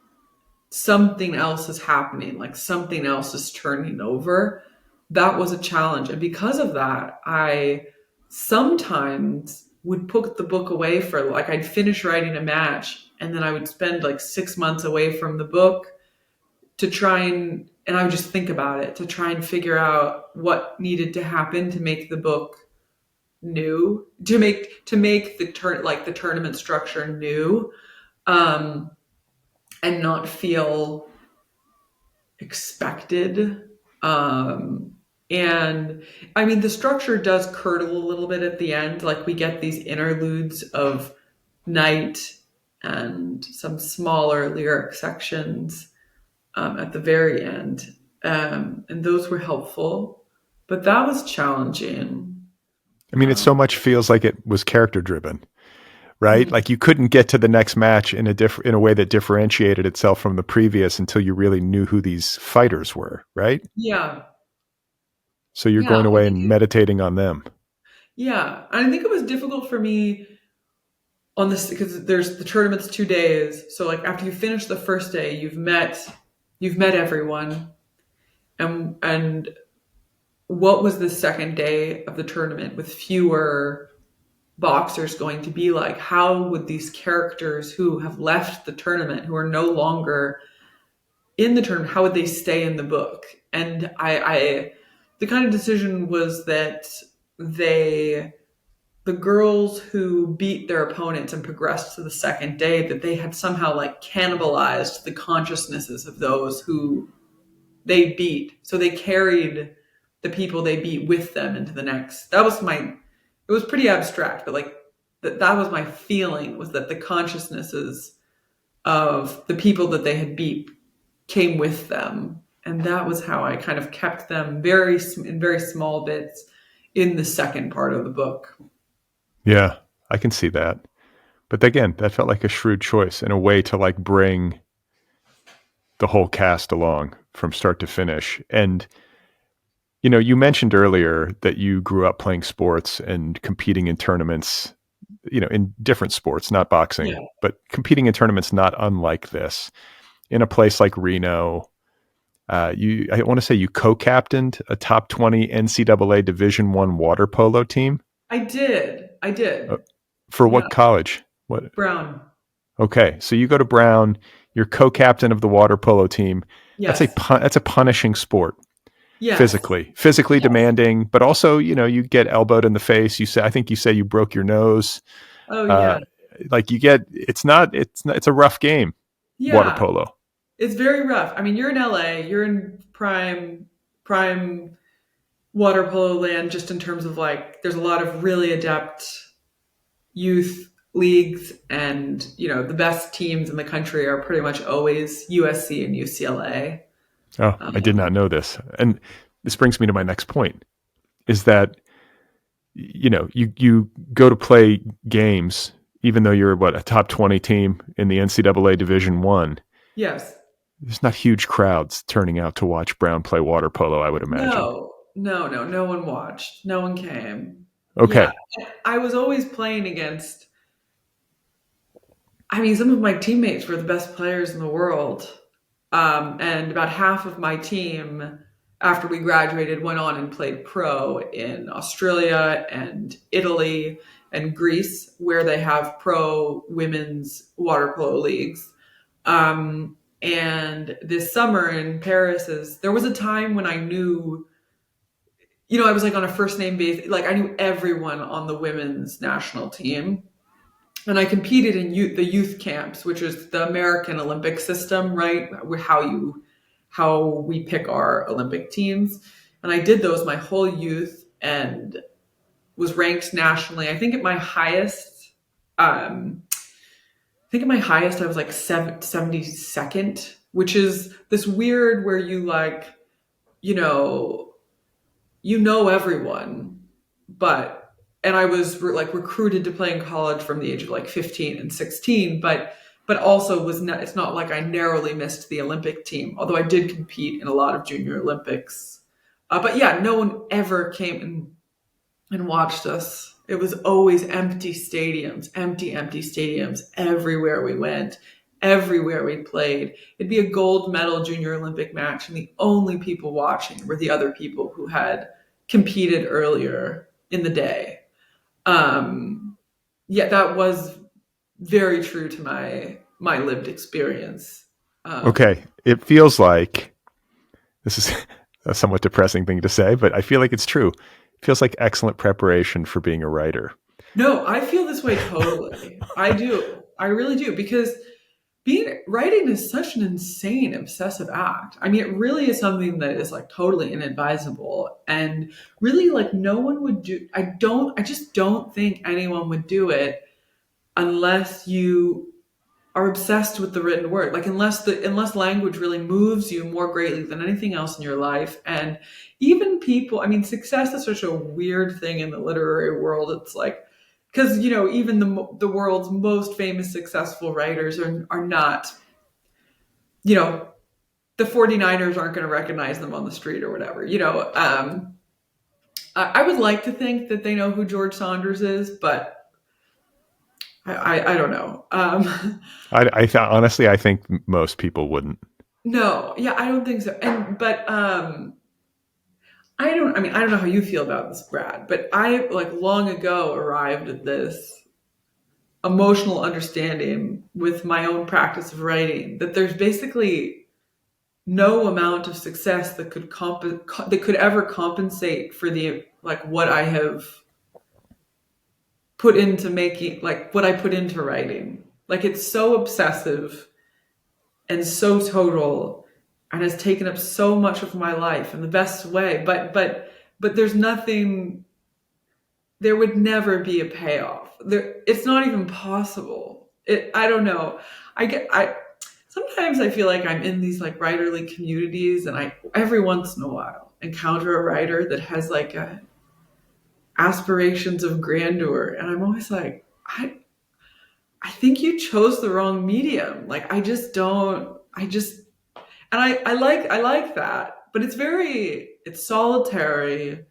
something else is happening, like something else is turning over. That was a challenge. And because of that, I sometimes would put the book away for like I'd finish writing a match and then I would spend like 6 months away from the book to try and I would just think about it to try and figure out what needed to happen to make the book new, to make the tournament structure new, um, and not feel expected. And I mean, the structure does curdle a little bit at the end. Like we get these interludes of night and some smaller lyric sections at the very end. And those were helpful, but that was challenging. I mean, it so much feels like it was character driven, right? Mhm. Like you couldn't get to the next match in a way that differentiated itself from the previous until you really knew who these fighters were, right? Yeah. So you're Yeah. going away and meditating on them. Yeah. And I think it was difficult for me on this because there's the tournament's 2 days. So like after you finish the first day, you've met everyone. And what was the second day of the tournament with fewer boxers going to be like? How would these characters who have left the tournament, who are no longer in the tournament, how would they stay in the book? And the kind of decision was that they the girls who beat their opponents and progressed to the second day, that they had somehow like cannibalized the consciousnesses of those who they beat. So they carried the people they beat with them into the next. That was my, it was pretty abstract, but like that was my feeling, was that the consciousnesses of the people that they had beat came with them. And that was how I kind of kept them in very small bits in the second part of the book. Yeah, I can see that. But again, that felt like a shrewd choice and a way to like bring the whole cast along from start to finish. And you mentioned earlier that you grew up playing sports and competing in tournaments, in different sports, not boxing, Yeah, but competing in tournaments not unlike this in a place like Reno. I want to say you co-captained a top 20 NCAA Division I water polo team. I did. I Uh, did. for Yeah. what college? What? Brown. Okay, so you go to Brown. You're co-captain of the water polo team. Yes. That's a punishing sport. Yes. Physically Yes. demanding, but also, you get elbowed in the face. I think you say you broke your nose. Oh Uh, yeah. like it's a rough game, water Yeah. polo. It's very rough. I mean, you're in LA, you're in prime water polo land, just in terms of like there's a lot of really adept youth leagues, and the best teams in the country are pretty much always USC and UCLA. Oh, I did not know this. And this brings me to my next point is that, you go to play games, even though you're a top 20 team in the NCAA Division I. Yes. There's not huge crowds turning out to watch Brown play water polo, I would imagine. No, no, no. No one watched. No one came. Yeah. Okay. I was always playing against, I mean, some of my teammates were the best players in the world. And about half of my team, after we graduated, went on and played pro in Australia and Italy and Greece, where they have pro women's water polo leagues. And this summer in Paris, there was a time when I knew, I was like on a first name basis, like I knew everyone on the women's national team. And I competed in the youth camps, which is the American Olympic system, right? How we pick our Olympic teams. And I did those my whole youth and was ranked nationally. I was like 72nd, which is this weird where you know, everyone, but and I was like recruited to play in college from the age of like 15 and 16, but also it's not like I narrowly missed the Olympic team, although I did compete in a lot of junior Olympics. But yeah, no one ever came and watched us. It was always empty stadiums, empty stadiums everywhere we went, everywhere we played. It'd be a gold medal junior Olympic match, and the only people watching were the other people who had competed earlier in the day. Yeah, that was very true to my lived experience. Okay. It feels like this is a somewhat depressing thing to say, but I feel like it's true. It feels like excellent preparation for being a writer. No, I feel this way totally. I do. I really do, because writing is such an insane obsessive act. I mean, it really is something that is like totally inadvisable, and really like no one would do. I just don't think anyone would do it unless you are obsessed with the written word. Like unless language really moves you more greatly than anything else in your life. And even people, I mean, success is such a weird thing in the literary world. It's like, because even the world's most famous successful writers are not, the 49ers aren't going to recognize them on the street or whatever. I would like to think that they know who George Saunders is, but I don't know. Honestly, I think most people wouldn't. No, yeah, I don't think so. I don't know how you feel about this, Brad, but I like long ago arrived at this emotional understanding with my own practice of writing that there's basically no amount of success that could ever compensate for the like what I have put into making, like what I put into writing. Like it's so obsessive and so total and has taken up so much of my life in the best way. But there's nothing, there would never be a payoff. It's not even possible. I don't know. I sometimes I feel like I'm in these like writerly communities, and I every once in a while encounter a writer that has like aspirations of grandeur, and I'm always like, I think you chose the wrong medium. Like I just don't. I just and I like that, but it's solitary.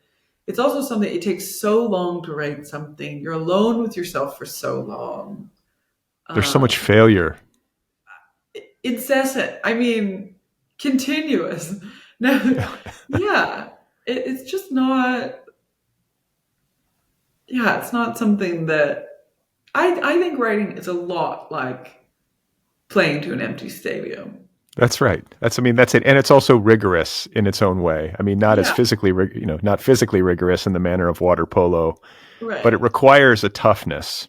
It's also something, it takes so long to write something. You're alone with yourself for so long. There's so much Um, failure. Incessant. I mean, continuous. No, yeah, it's just not. Yeah, it's not something that I think writing is a lot like playing to an empty stadium. That's right. I mean, that's it. And it's also rigorous in its own way. I mean, not as Yeah, physically, not physically rigorous in the manner of water polo, but it right. requires a toughness.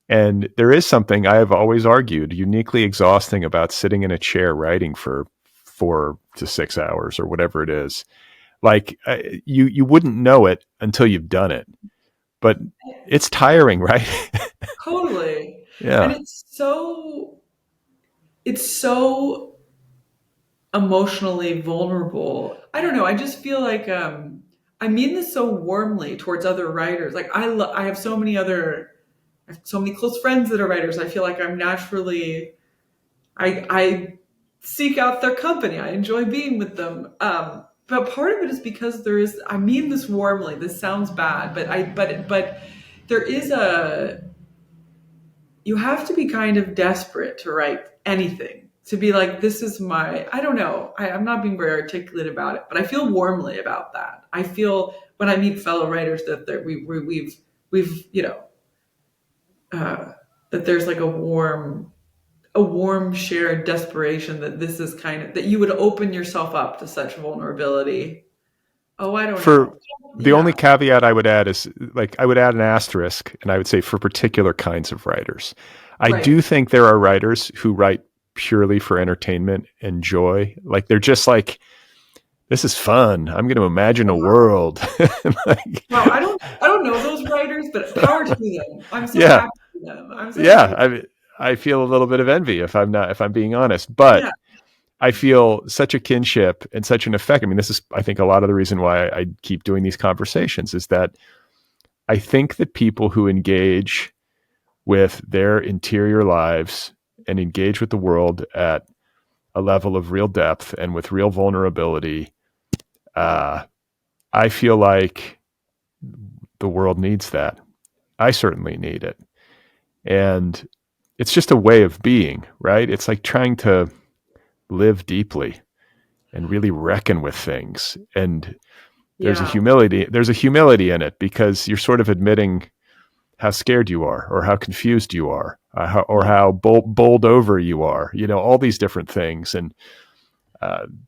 And there is something I have always argued uniquely exhausting about sitting in a chair writing for 4 to 6 hours or whatever it is. Like you wouldn't know it until you've done it, but it's tiring, right? Totally. And Yeah. it's so emotionally vulnerable. I don't know. I just feel like I mean this so warmly towards other writers. Like I have so many I have so many close friends that are writers. I feel like I'm naturally I seek out their company. I enjoy being with them. But part of it is because there is, I mean this warmly. This sounds bad, but there is you have to be kind of desperate to write anything, to be like, this is my, I don't know, I'm not being very articulate about it, but I feel warmly about that. I feel when I meet fellow writers that we've uh, that there's like a warm shared desperation that this is kind of, that you would open yourself up to such vulnerability. Oh, I don't For know. the only Yeah, caveat I would add is like I would add an asterisk and I would say for particular kinds of writers. I right. do think there are writers who write purely for entertainment and joy. Like they're just like, this is fun. I'm going to imagine a world. Like, Well, I don't know those writers, but power to them. I'm so yeah, happy for them. I'm so yeah. happy. I feel a little bit of envy if I'm being honest, but Yeah. I feel such a kinship and such an effect. I mean, this is, I think, a lot of the reason why I keep doing these conversations is that I think that people who engage with their interior lives and engage with the world at a level of real depth and with real vulnerability, uh, I feel like the world needs that. I certainly need it. And it's just a way of being, right? It's like trying to live deeply and really reckon with things. And Yeah. there's a humility in it because you're sort of admitting how scared you are or how confused you are or how bowled over you are, all these different things. And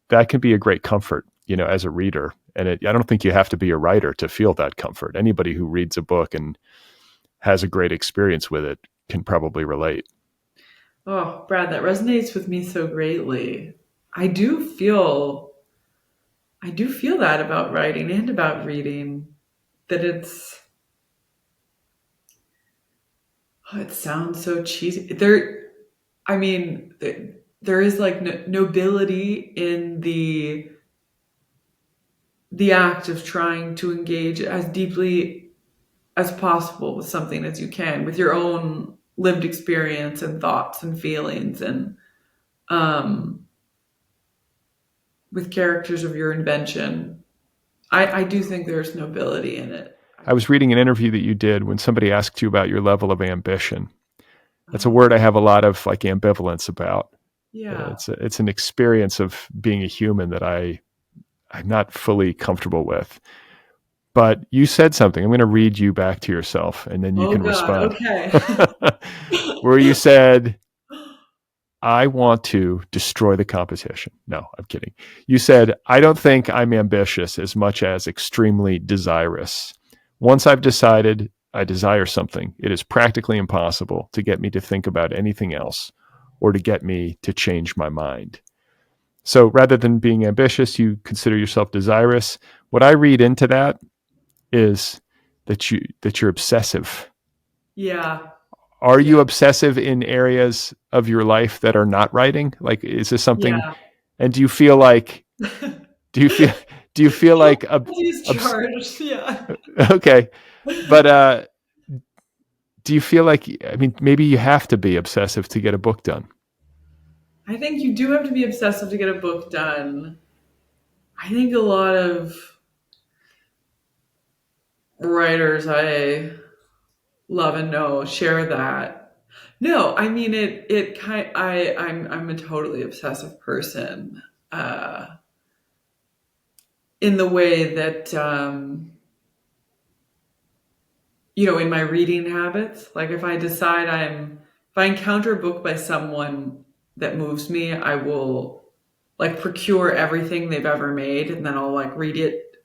that can be a great comfort, as a reader. And I don't think you have to be a writer to feel that comfort. Anybody who reads a book and has a great experience with it can probably relate. Oh, Brad, that resonates with me so greatly. I do feel I do feel that about writing and about reading, that it sounds so cheesy. I mean, there is like nobility in the act of trying to engage as deeply as possible with something as you can, with your own lived experience and thoughts and feelings, and um, with characters of your invention. I do think there's nobility in it. I was reading an interview that you did when somebody asked you about your level of ambition. That's a Oh, word I have a lot of like ambivalence about. yeah. It's an experience of being a human that I'm not fully comfortable with. But you said something. I'm going to read you back to yourself, and then you Oh can God. respond. Okay. Where you said, "I want to destroy the competition." No, I'm kidding. You said, "I don't think I'm ambitious as much as extremely desirous. Once I've decided I desire something, it is practically impossible to get me to think about anything else or to get me to change my mind. So rather than being ambitious, you consider yourself desirous. What I read into that is that you're obsessive. Yeah. Are Yeah. you obsessive in areas of your life that are not writing? Like, is this something? Yeah. And do you feel like do you feel do you feel like He's charged. Yeah. okay, but do you feel like, I mean, maybe you have to be obsessive to get a book done? I think you do have to be obsessive to get a book done. I think a lot of writers I love and know share that. No, I mean it kind I'm a totally obsessive person. In the way that in my reading habits, like if I encounter a book by someone that moves me, I will like procure everything they've ever made, and then I'll like read it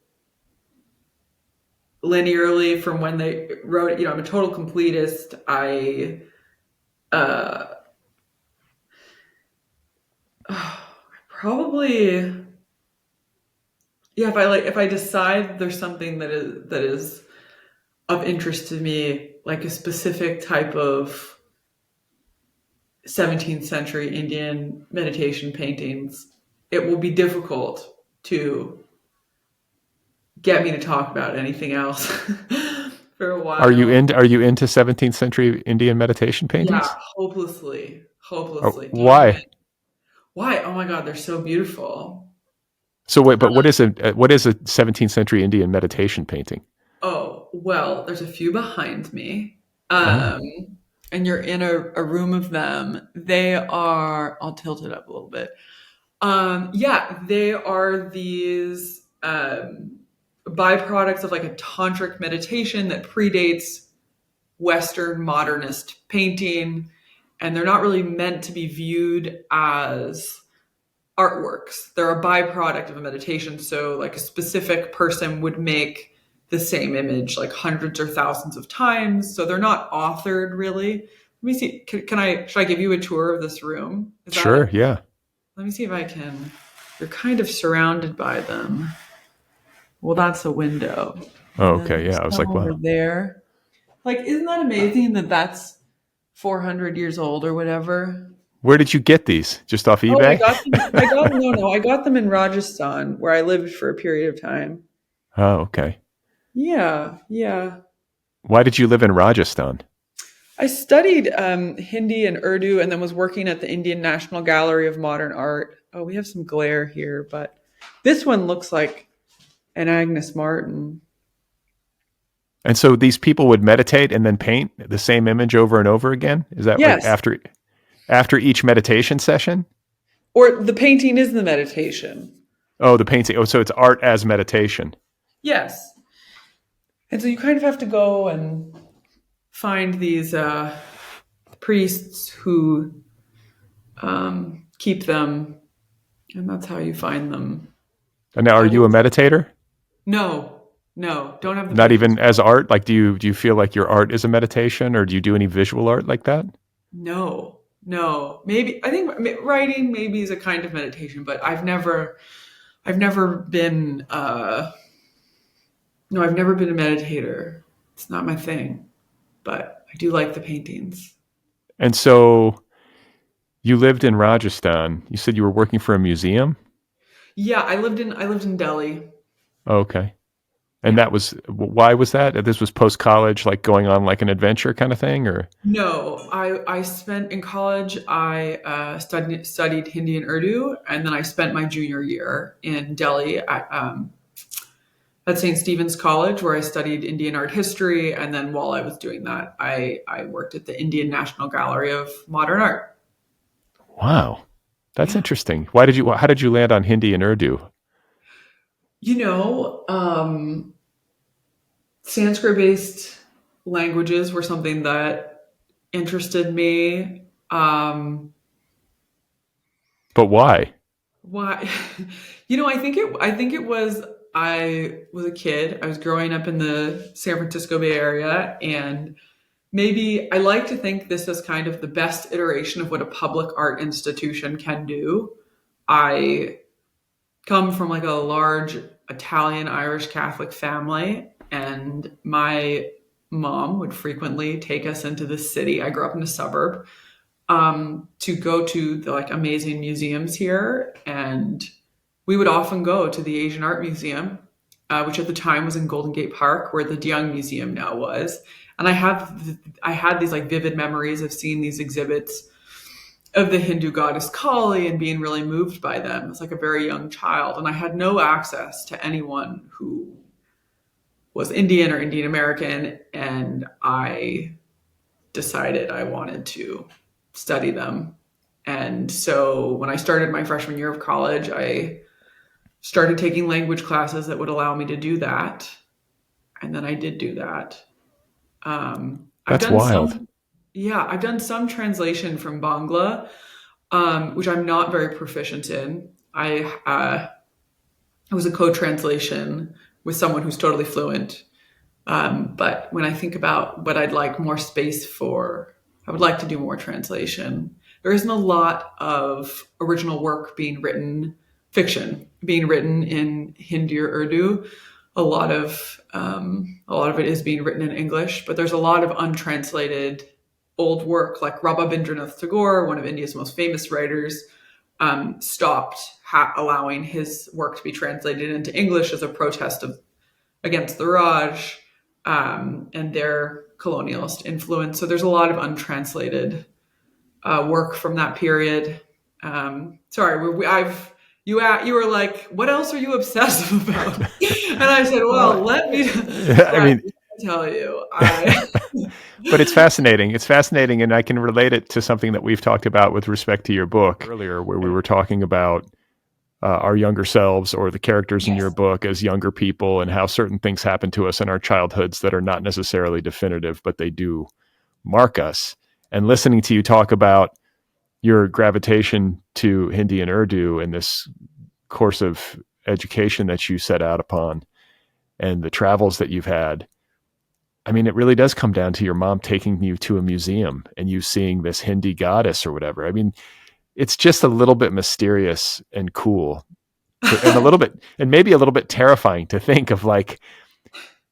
linearly from when they wrote it. I'm a total completist. Uh probably, yeah, if I decide there's something that is of interest to me, like a specific type of 17th century Indian meditation paintings, it will be difficult to get me to talk about anything else for a while. Are you into 17th century Indian meditation Yeah, paintings? hopelessly, Or hopelessly. Don't even. why? Why? Oh my God, they're so beautiful. So wait, but what is a 17th century Indian meditation painting? Oh, well, there's a few behind me. Oh, Um, and you're in a room of them. I'll tilt it up a little bit. Yeah, they are these byproducts of like a tantric meditation that predates Western modernist painting. And they're not really meant to be viewed as artworks. They're a byproduct of a meditation. So, like, a specific person would make the same image like hundreds or thousands of times. So they're not authored really. Let me see. Should I give you a tour of this room? Is that sure, okay? yeah. Let me see if I can. You're kind of surrounded by them. Well, that's a window. Oh, And then okay, yeah. there's I was some like, over wow. there. Like, isn't that amazing that that's 400 years old or whatever? Where did you get these? Just off Oh, eBay? I got them in Rajasthan where I lived for a period of time. Oh, okay. Yeah, yeah. Why did you live in Rajasthan? I studied Hindi and Urdu and then was working at the Indian National Gallery of Modern Art. Oh, we have some glare here, but this one looks like an Agnes Martin. And so these people would meditate and then paint the same image over and over again? Is that like Yes, after each meditation session? or the painting is the meditation. Oh, the painting. Oh, so it's art as meditation. Yes. And so you kind of have to go and find these priests who keep them, and that's how you find them. And now, are I you a will. meditator? No, no, don't have the Not patience even for as that. art? Like, do you feel like your art is a meditation, or do you do any visual art like that? No, no. Maybe I think writing maybe is a kind of meditation, but I've never been. No, I've never been a meditator. It's not my thing, but I do like the paintings. And so you lived in Rajasthan. You said you were working for a museum. Yeah, I lived in Delhi. Oh, okay. And Yeah. that was, why was that? This was post college, like going on like an adventure kind of thing, or? No, I spent in college. I studied Hindi and Urdu, and then I spent my junior year in Delhi at St. Stephen's College, where I studied Indian art history. And then while I was doing that, I worked at the Indian National Gallery of Modern Art. Wow, that's Yeah, interesting. How did you land on Hindi and Urdu? you know, Sanskrit-based languages were something that interested me. But why? Why? I think it was I was a kid. I was growing up in the San Francisco Bay Area, and maybe I like to think this is kind of the best iteration of what a public art institution can do. I come from like a large Italian Irish Catholic family, and my mom would frequently take us into the city. I grew up in a suburb, to go to the like amazing museums here, and we would often go to the Asian Art Museum, which at the time was in Golden Gate Park, where the DeYoung Museum now was. And I had these like vivid memories of seeing these exhibits of the Hindu goddess Kali and being really moved by them as like a very young child. And I had no access to anyone who was Indian or Indian American, and I decided I wanted to study them. And so when I started my freshman year of college, I started taking language classes that would allow me to do that. And then I did do that. I've That's done wild. some, yeah, I've done some translation from Bangla, which I'm not very proficient in. It was a co-translation with someone who's totally fluent. But when I think about what I'd like more space for, I would like to do more translation. There isn't a lot of original work being written, fiction being written in Hindi or Urdu. A lot of it is being written in English, but there's a lot of untranslated old work, like Rabindranath Tagore, one of India's most famous writers, stopped allowing his work to be translated into English as a protest against the Raj, and their colonialist influence. So there's a lot of untranslated work from that period. Sorry, you were like, what else are you obsessive about? And I said, well, I Brad, mean, let me tell you, I but it's fascinating. It's fascinating, and I can relate it to something that we've talked about with respect to your book earlier, where we were talking about our younger selves or the characters in your yes, book as younger people and how certain things happen to us in our childhoods that are not necessarily definitive, but they do mark us. And listening to you talk about your gravitation to Hindi and Urdu in this course of education that you set out upon and the travels that you've had, I mean, it really does come down to your mom taking you to a museum and you seeing this Hindi goddess or whatever. I mean, it's just a little bit mysterious and cool and a little bit, and maybe a little bit terrifying to think of like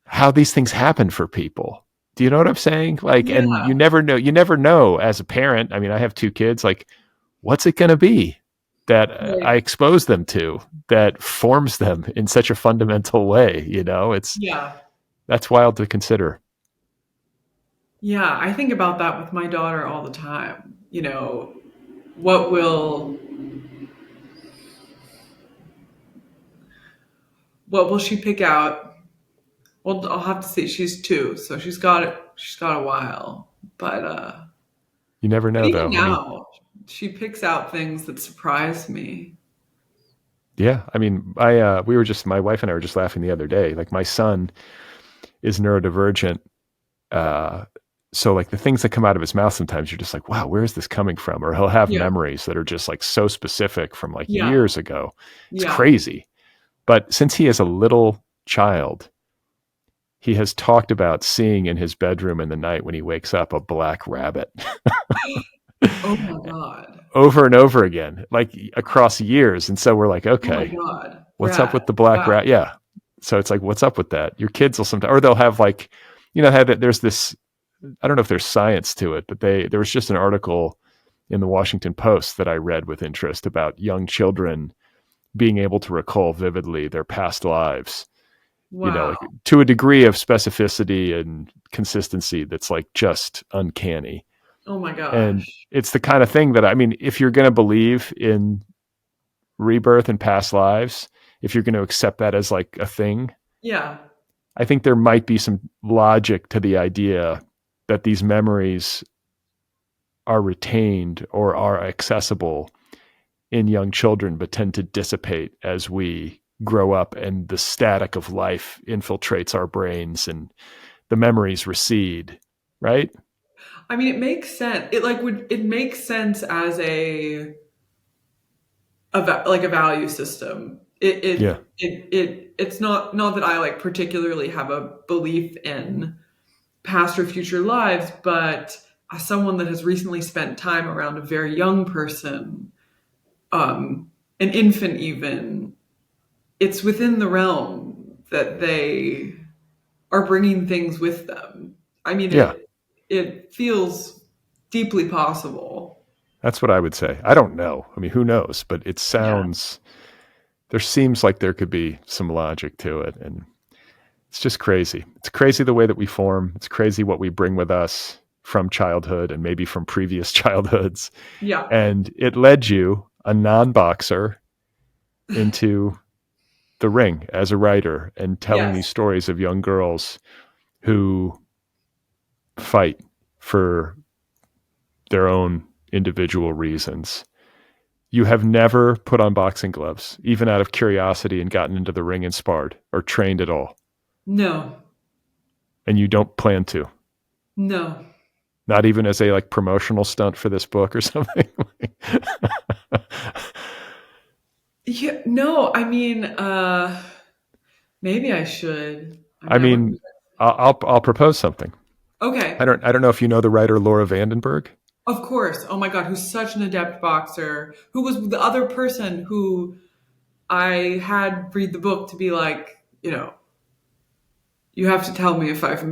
how these things happen for people. Do you know what I'm saying? Like, and yeah, you never know as a parent. I mean, I have two kids, like, what's it going to be that I right, expose them to that forms them in such a fundamental way? You know, yeah, that's wild to consider. yeah. I think about that with my daughter all the time. You know, what will what will she pick out? Well, I'll have to see. She's two, so she's got a while. You never But know even though. I mean, now, she picks out things that surprise me. yeah, I mean, we were just, my wife and I were just laughing the other day. Like my son is neurodivergent. Uh, so like the things that come out of his mouth, sometimes you're just like, wow, where is this coming from? Or he'll have Yeah, memories that are just like so specific from like yeah, years ago. It's yeah. crazy. But since he is a little child, he has talked about seeing in his bedroom in the night when he wakes up a black rabbit Oh my god. over and over again, like across years. And so we're like, Oh my okay, god, what's up Brad. with the black Wow. rat? Yeah. So it's like, what's up with that? Your kids will sometimes, or they'll have like, there's this, I don't know if there's science to it, but there was just an article in the Washington Post that I read with interest about young children being able to recall vividly their past lives, Wow. like to a degree of specificity and consistency that's like just uncanny. Oh my And gosh. it's the kind of thing that, I mean, if you're going to believe in rebirth and past lives, if you're going to accept that as like a thing, Yeah. I think there might be some logic to the idea that these memories are retained or are accessible in young children, but tend to dissipate as we grow up and the static of life infiltrates our brains and the memories recede, right? I mean, it makes sense. It makes sense as a like a value system. Yeah. It's not that I like particularly have a belief in past or future lives, but as someone that has recently spent time around a very young person, an infant even, it's within the realm that they are bringing things with them. I mean, Yeah. it feels deeply possible. That's what I would say. I don't know. I mean, who knows? But it Yeah. sounds, there seems like there could be some logic to it. And it's just crazy. It's crazy the way that we form. It's crazy what we bring with us from childhood and maybe from previous childhoods. Yeah. And it led you, a non boxer, into the ring as a writer and telling Yes. these stories of young girls who fight for their own individual reasons. You have never put on boxing gloves, even out of curiosity, and gotten into the ring and sparred or trained at all. No. And you don't plan to. No. Not even as a like promotional stunt for this book or something. Yeah, no, I mean, maybe I should. I I mean, I mean, wouldn't. I'll propose something. Okay, I don't know if you know the writer Laura Vandenberg. of course. Oh my God, who's such an adept boxer? Who was the other person who I had read the book to be like, you have to tell me if I've.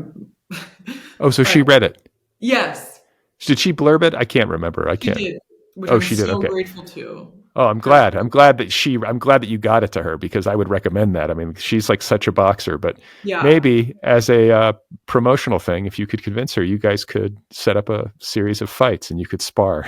Oh, so Right. she read it. Yes, Did she blurb it? I can't remember. I she can't. did, which Oh, I'm she did. so Okay. grateful to. Oh, I'm glad. I'm glad that you got it to her because I would recommend that. I mean, she's like such a boxer, but Yeah. maybe as a promotional thing, if you could convince her, you guys could set up a series of fights and you could spar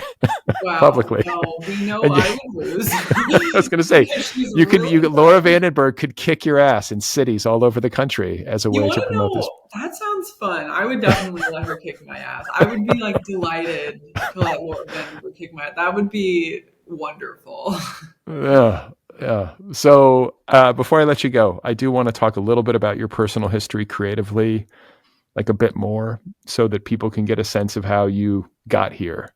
Wow. publicly. Well, we know And you, I would lose I was going to say, because she's really Laura good. Vandenberg could kick your ass in cities all over the country as a You way want to to promote this. know? That sounds fun. I would definitely let her kick my ass. I would be like delighted to let Laura Vandenberg kick my ass. That would be wonderful. Yeah. Yeah. So before I let you go, I do want to talk a little bit about your personal history creatively, like a bit more, so that people can get a sense of how you got here.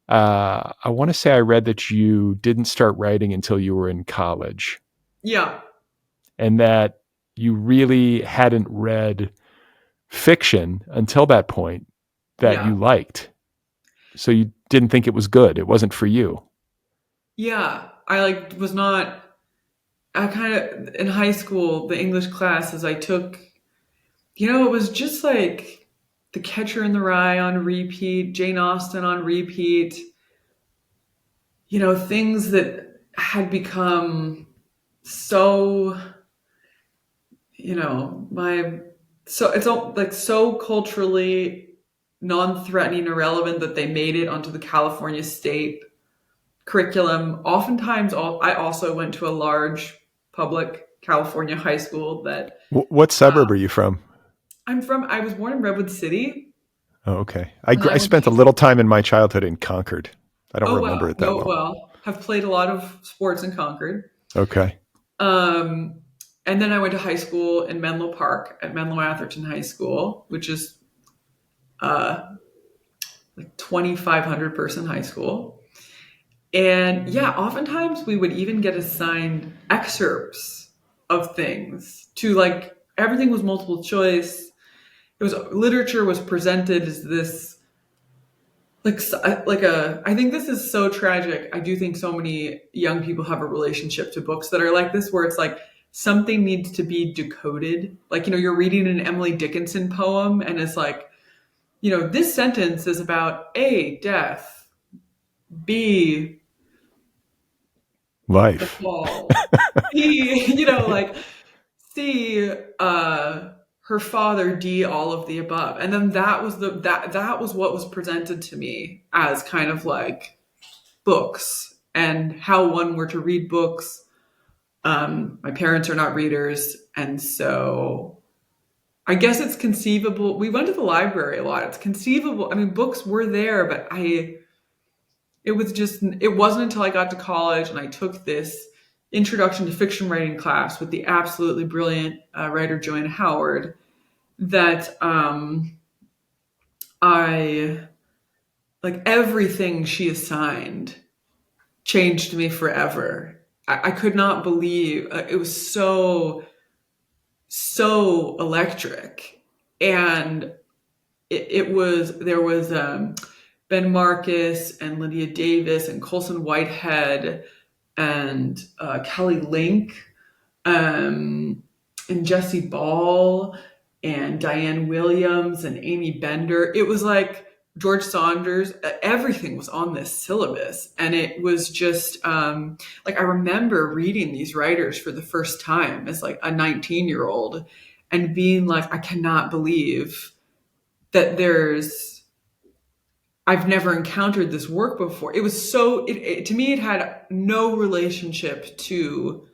I want to say I read that you didn't start writing until you were in college, Yeah, and that you really hadn't read fiction until that point that yeah, you liked. So you didn't think it was good. It wasn't for you. yeah. I like was not. I kind of in high school the English classes I took. It was just like The Catcher in the Rye on repeat, Jane Austen on repeat. Things that had become so my so it's all like so culturally non-threatening irrelevant that they made it onto the California state curriculum. Oftentimes I also went to a large public California high school that What suburb are you from? I was born in Redwood City, Oh, okay. and then I I went to spent a little time in my childhood in Concord. I don't oh remember wow, it that no, well. well, have played a lot of sports in Concord. Okay. um and then I went to high school in Menlo Park at Menlo Atherton High School, which is uh like 2,500 person high school. And yeah, oftentimes we would even get assigned excerpts of things to like everything was multiple choice. It was literature was presented as this like a I think this is so tragic. I do think so many young people have a relationship to books that are like this where it's like something needs to be decoded. Like, you're reading an Emily Dickinson poem and it's like, this sentence is about A, death, B, the Life. fall, C, like C, her father, D, all of the above. And then that was what was presented to me as kind of like books and how one were to read books. My parents are not readers, and so I guess it's conceivable. We went to the library a lot. It's conceivable. I mean, books were there, but it wasn't until I got to college and I took this introduction to fiction writing class with the absolutely brilliant writer Joanne Howard that I like everything she assigned changed me forever. I could not believe it was so electric, and it was there was Ben Marcus and Lydia Davis and Colson Whitehead and Kelly Link, um, and Jesse Ball and Diane Williams and Amy Bender. It was like George Saunders. Everything was on this syllabus, and it was just like I remember reading these writers for the first time as like a 19-year-old and being like, I cannot believe that I've never encountered this work before. It was to me, it had no relationship to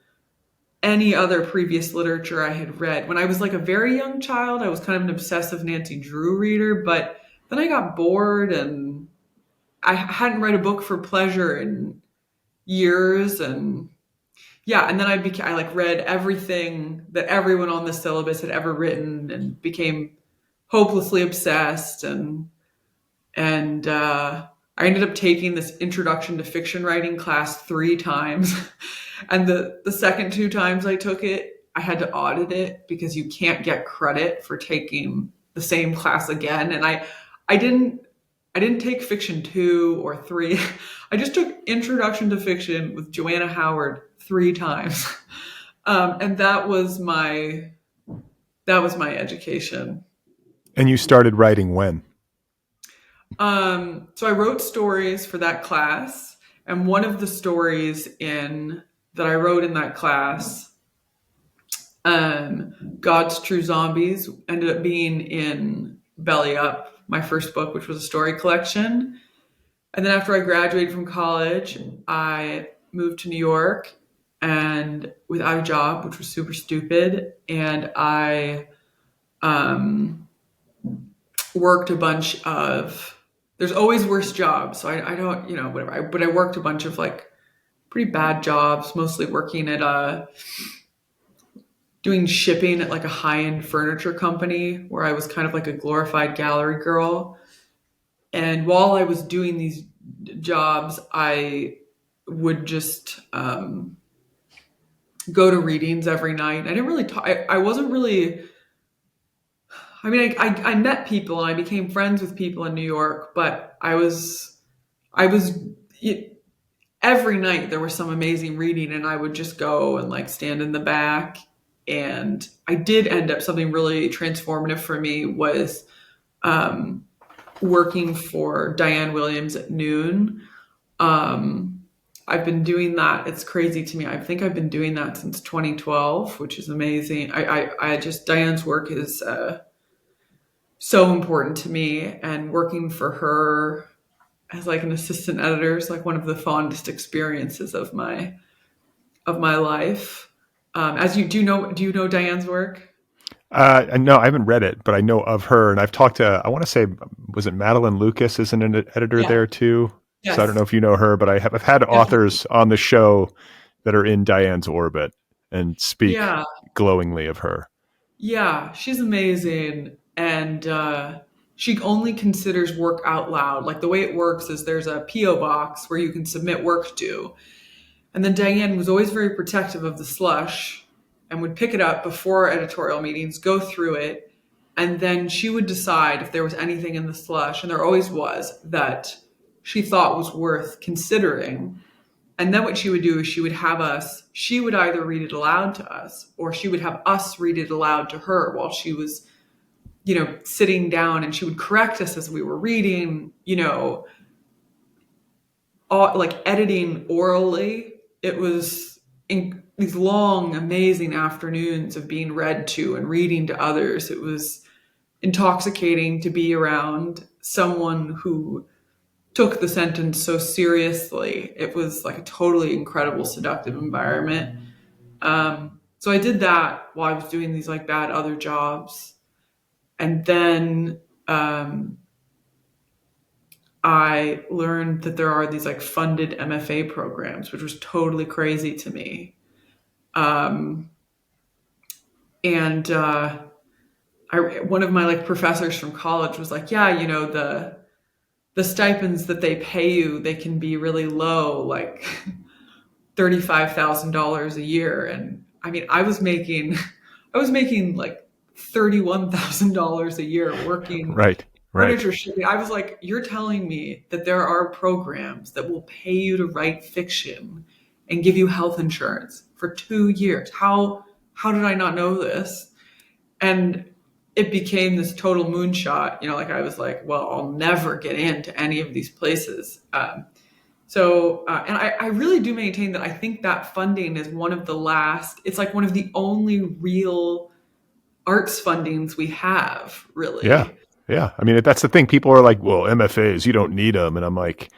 any other previous literature I had read. When I was like a very young child, I was kind of an obsessive Nancy Drew reader, but then I got bored and I hadn't read a book for pleasure in years. And yeah, and then I like read everything that everyone on the syllabus had ever written and became hopelessly obsessed. And I ended up taking this introduction to fiction writing class 3 times. And the second 2 times I took it, I had to audit it because you can't get credit for taking the same class again. And I didn't I didn't take fiction 2 or 3. I just took introduction to fiction with Joanna Howard 3 times. And that was my education. And you started writing when? So I wrote stories for that class, and one of the stories in that I wrote in that class, God's True Zombies, ended up being in Belly Up, my first book, which was a story collection. And then after I graduated from college, I moved to New York and without a job, which was super stupid. And I worked a bunch of, there's always worse jobs. So I don't, whatever. But I worked a bunch of like pretty bad jobs, mostly working at doing shipping at like a high-end furniture company where I was kind of like a glorified gallery girl. And while I was doing these jobs, I would just go to readings every night. I didn't really talk. I wasn't really. I mean, I met people and I became friends with people in New York, but it, every night there was some amazing reading, and I would just go and like stand in the back. And I did end up something really transformative for me was working for Diane Williams at Noon. I've been doing that. It's crazy to me. I think I've been doing that since 2012, which is amazing. I just, Diane's work is so important to me, and working for her as like an assistant editor is like one of the fondest experiences of my life. As you do you know Diane's work? No, I haven't read it, but I know of her, and I've talked to. I want to say, was it Madeline Lucas? Isn't an editor Yeah. there too? So I don't Yes. know if you know her, but I've had Definitely. authors on the show that are in Diane's orbit and speak Yeah. glowingly of her. Yeah. She's amazing. And she only considers work out loud. Like the way it works is there's a P.O. box where you can submit work to. And then Diane was always very protective of the slush and would pick it up before editorial meetings, go through it, and then she would decide if there was anything in the slush, and there always was, that she thought was worth considering. And then what she would do is she would either read it aloud to us, or she would have us read it aloud to her while she was, sitting down, and she would correct us as we were reading, like editing orally. It was in these long, amazing afternoons of being read to and reading to others. It was intoxicating to be around someone who took the sentence so seriously. It was like a totally incredible, seductive environment. So I did that while I was doing these like bad other jobs. And then I learned that there are these like funded MFA programs, which was totally crazy to me. Um, and one of my like professors from college was like, yeah, the the stipends that they pay you, they can be really low, like $35,000 a year. And I mean, I was making like $31,000 a year working Right. Right. furniture shipping. I was like, you're telling me that there are programs that will pay you to write fiction and give you health insurance for 2 years. How did I not know this? And it became this total moonshot. Like I was like, well, I'll never get into any of these places. And I really do maintain that I think that funding is one of the last, it's like one of the only real arts fundings we have, Yeah. really. Yeah. I mean, that's the thing. People are like, well, MFAs, you don't need them. And I'm like,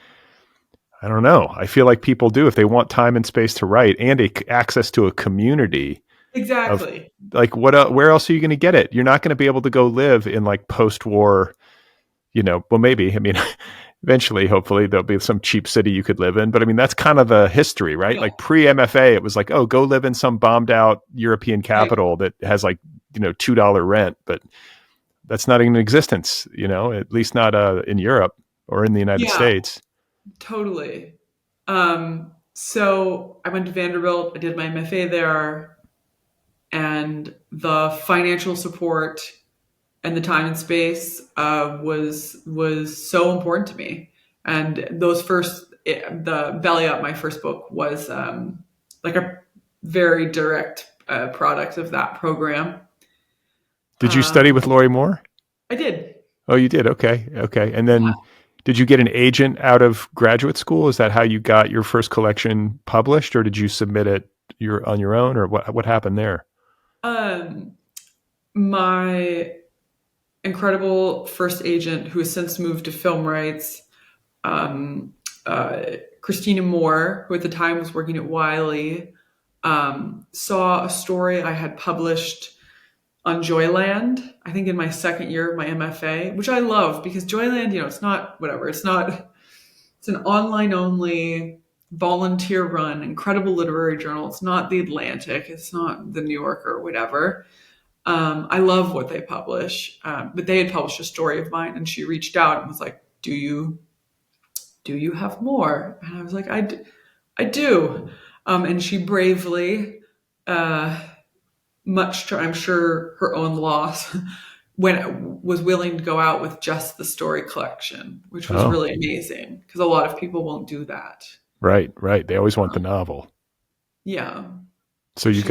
I don't know. I feel like people do if they want time and space to write and access to a community of Exactly. like, where else are you going to get it? You're not going to be able to go live in like post-war, well, maybe, I mean, eventually, hopefully there'll be some cheap city you could live in. But I mean, that's kind of the history, right? Yeah. Like pre-MFA, it was like, oh, go live in some bombed out European Right. capital that has like, $2 rent, but that's not in existence, at least not in Europe or in the United Yeah, States. totally. So I went to Vanderbilt, I did my MFA there, and the financial support and the time and space was so important to me. And the Belly Up, my first book, was like a very direct product of that program. Did you study Um, with Lori Moore? I did. Oh, you did. Okay. Okay. And Yeah. then did you get an agent out of graduate school? Is that how you got your first collection published, or did you submit it on your own, or what happened there? Um, my incredible first agent, who has since moved to film rights, um, uh, Christina Moore, who at the time was working at Wiley, saw a story I had published on Joyland, I think in my second year of my MFA, which I love because Joyland, it's not whatever. It's an online only, volunteer run, incredible literary journal. It's not The Atlantic. It's not The New Yorker or whatever. I love what they publish, but they had published a story of mine, and she reached out and was like, "Do you have more?" And I was like, I do." And she bravely, uh, much to I'm sure her own loss, was willing to go out with just the story collection, which was Oh, really amazing because a lot of people won't do that. right, right. They always want the novel. Yeah, So she did.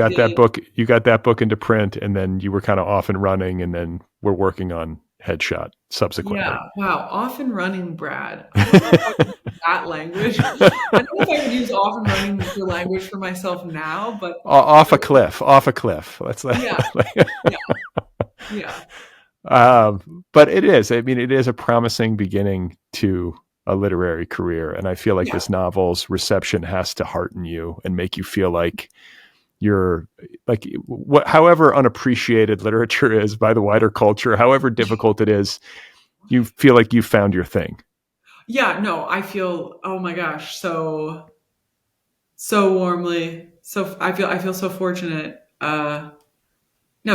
you got that book into print, and then you were kind of off and running, and then we're working on Headshot Yeah, subsequently. wow. Off and running, Brad. I don't know if I would use that language. I don't know if I would use off and running for language for myself now, but Off a cliff, off a cliff. Let's yeah, yeah, yeah, but it is. I mean, it is a promising beginning to a literary career, and I feel like yeah, this novel's reception has to hearten you and make you feel like you're like however unappreciated literature is by the wider culture, however difficult it is, you feel like you found your thing. yeah. No, I feel. Oh my gosh, so warmly. So I feel so fortunate. No,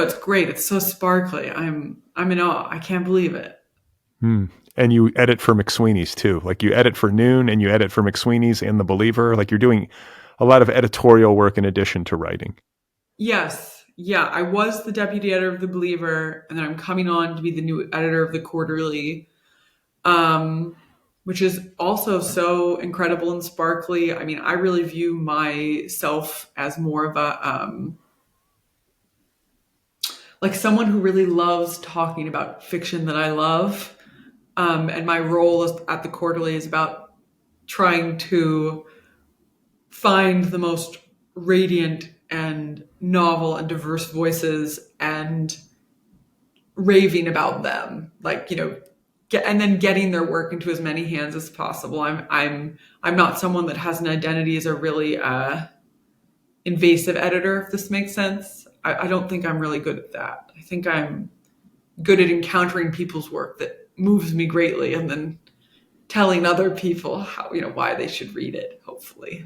it's great. It's so sparkly. I'm in awe. I can't believe it. Hmm. And you edit for McSweeney's too. Like you edit for Noon and you edit for McSweeney's and The Believer. Like you're doing a lot of editorial work in addition to writing. Yes. Yeah, I was the deputy editor of The Believer, and then I'm coming on to be the new editor of The Quarterly, um, which is also so incredible and sparkly. I mean, I really view myself as more of a like someone who really loves talking about fiction that I love. And my role at The Quarterly is about trying to find the most radiant and novel and diverse voices and raving about them, like and then getting their work into as many hands as possible. I'm not someone that has an identity as a really invasive editor, if this makes sense. I don't think I'm really good at that. I think I'm good at encountering people's work that moves me greatly and then telling other people how why they should read it, hopefully.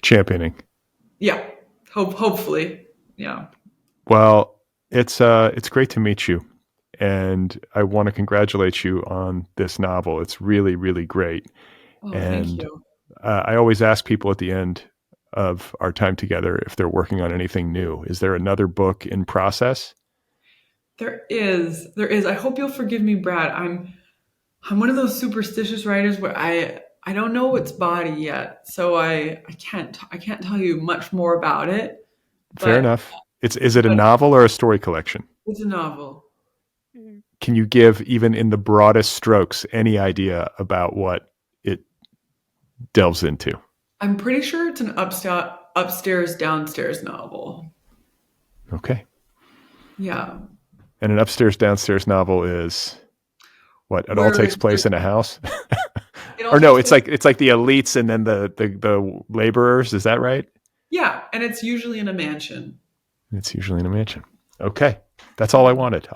Championing. Yeah, hopefully. Yeah. Well, it's great to meet you. and I want to congratulate you on this novel. It's really, really great. Oh, thank And you. I always ask people at the end of our time together if they're working on anything new. Is there another book in process? There is. There is. I hope you'll forgive me, Brad. I'm one of those superstitious writers where I don't know its body yet. So I can't tell you much more about it, Fair but enough. Is it a but novel or a story collection? it's a novel. Can you give, even in the broadest strokes, any idea about what it delves into? I'm pretty sure it's an upstairs downstairs novel. Okay. Yeah. And an upstairs downstairs novel is what? It all Where takes place in a house? it all Or no, takes it's place. like the elites and then the laborers, is that right? Yeah, and it's usually in a mansion. It's usually in a mansion. Okay. That's all I wanted.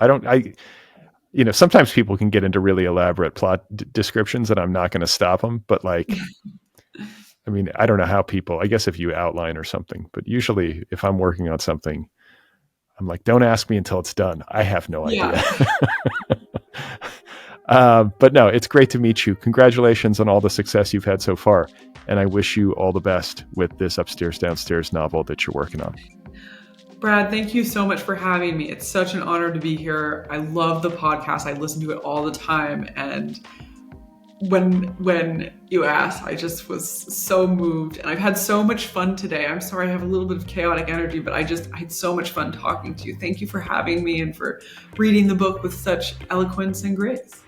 Sometimes people can get into really elaborate plot descriptions and I'm not going to stop them, but I mean, I don't know how people, I guess if you outline or something, but usually if I'm working on something, I'm like, don't ask me until it's done. I have no idea. Yeah. But no, it's great to meet you. Congratulations on all the success you've had so far. And I wish you all the best with this upstairs, downstairs novel that you're working on. Brad, thank you so much for having me. It's such an honor to be here. I love the podcast. I listen to it all the time. And when you asked, I just was so moved. And I've had so much fun today. I'm sorry I have a little bit of chaotic energy, but I had so much fun talking to you. Thank you for having me and for reading the book with such eloquence and grace.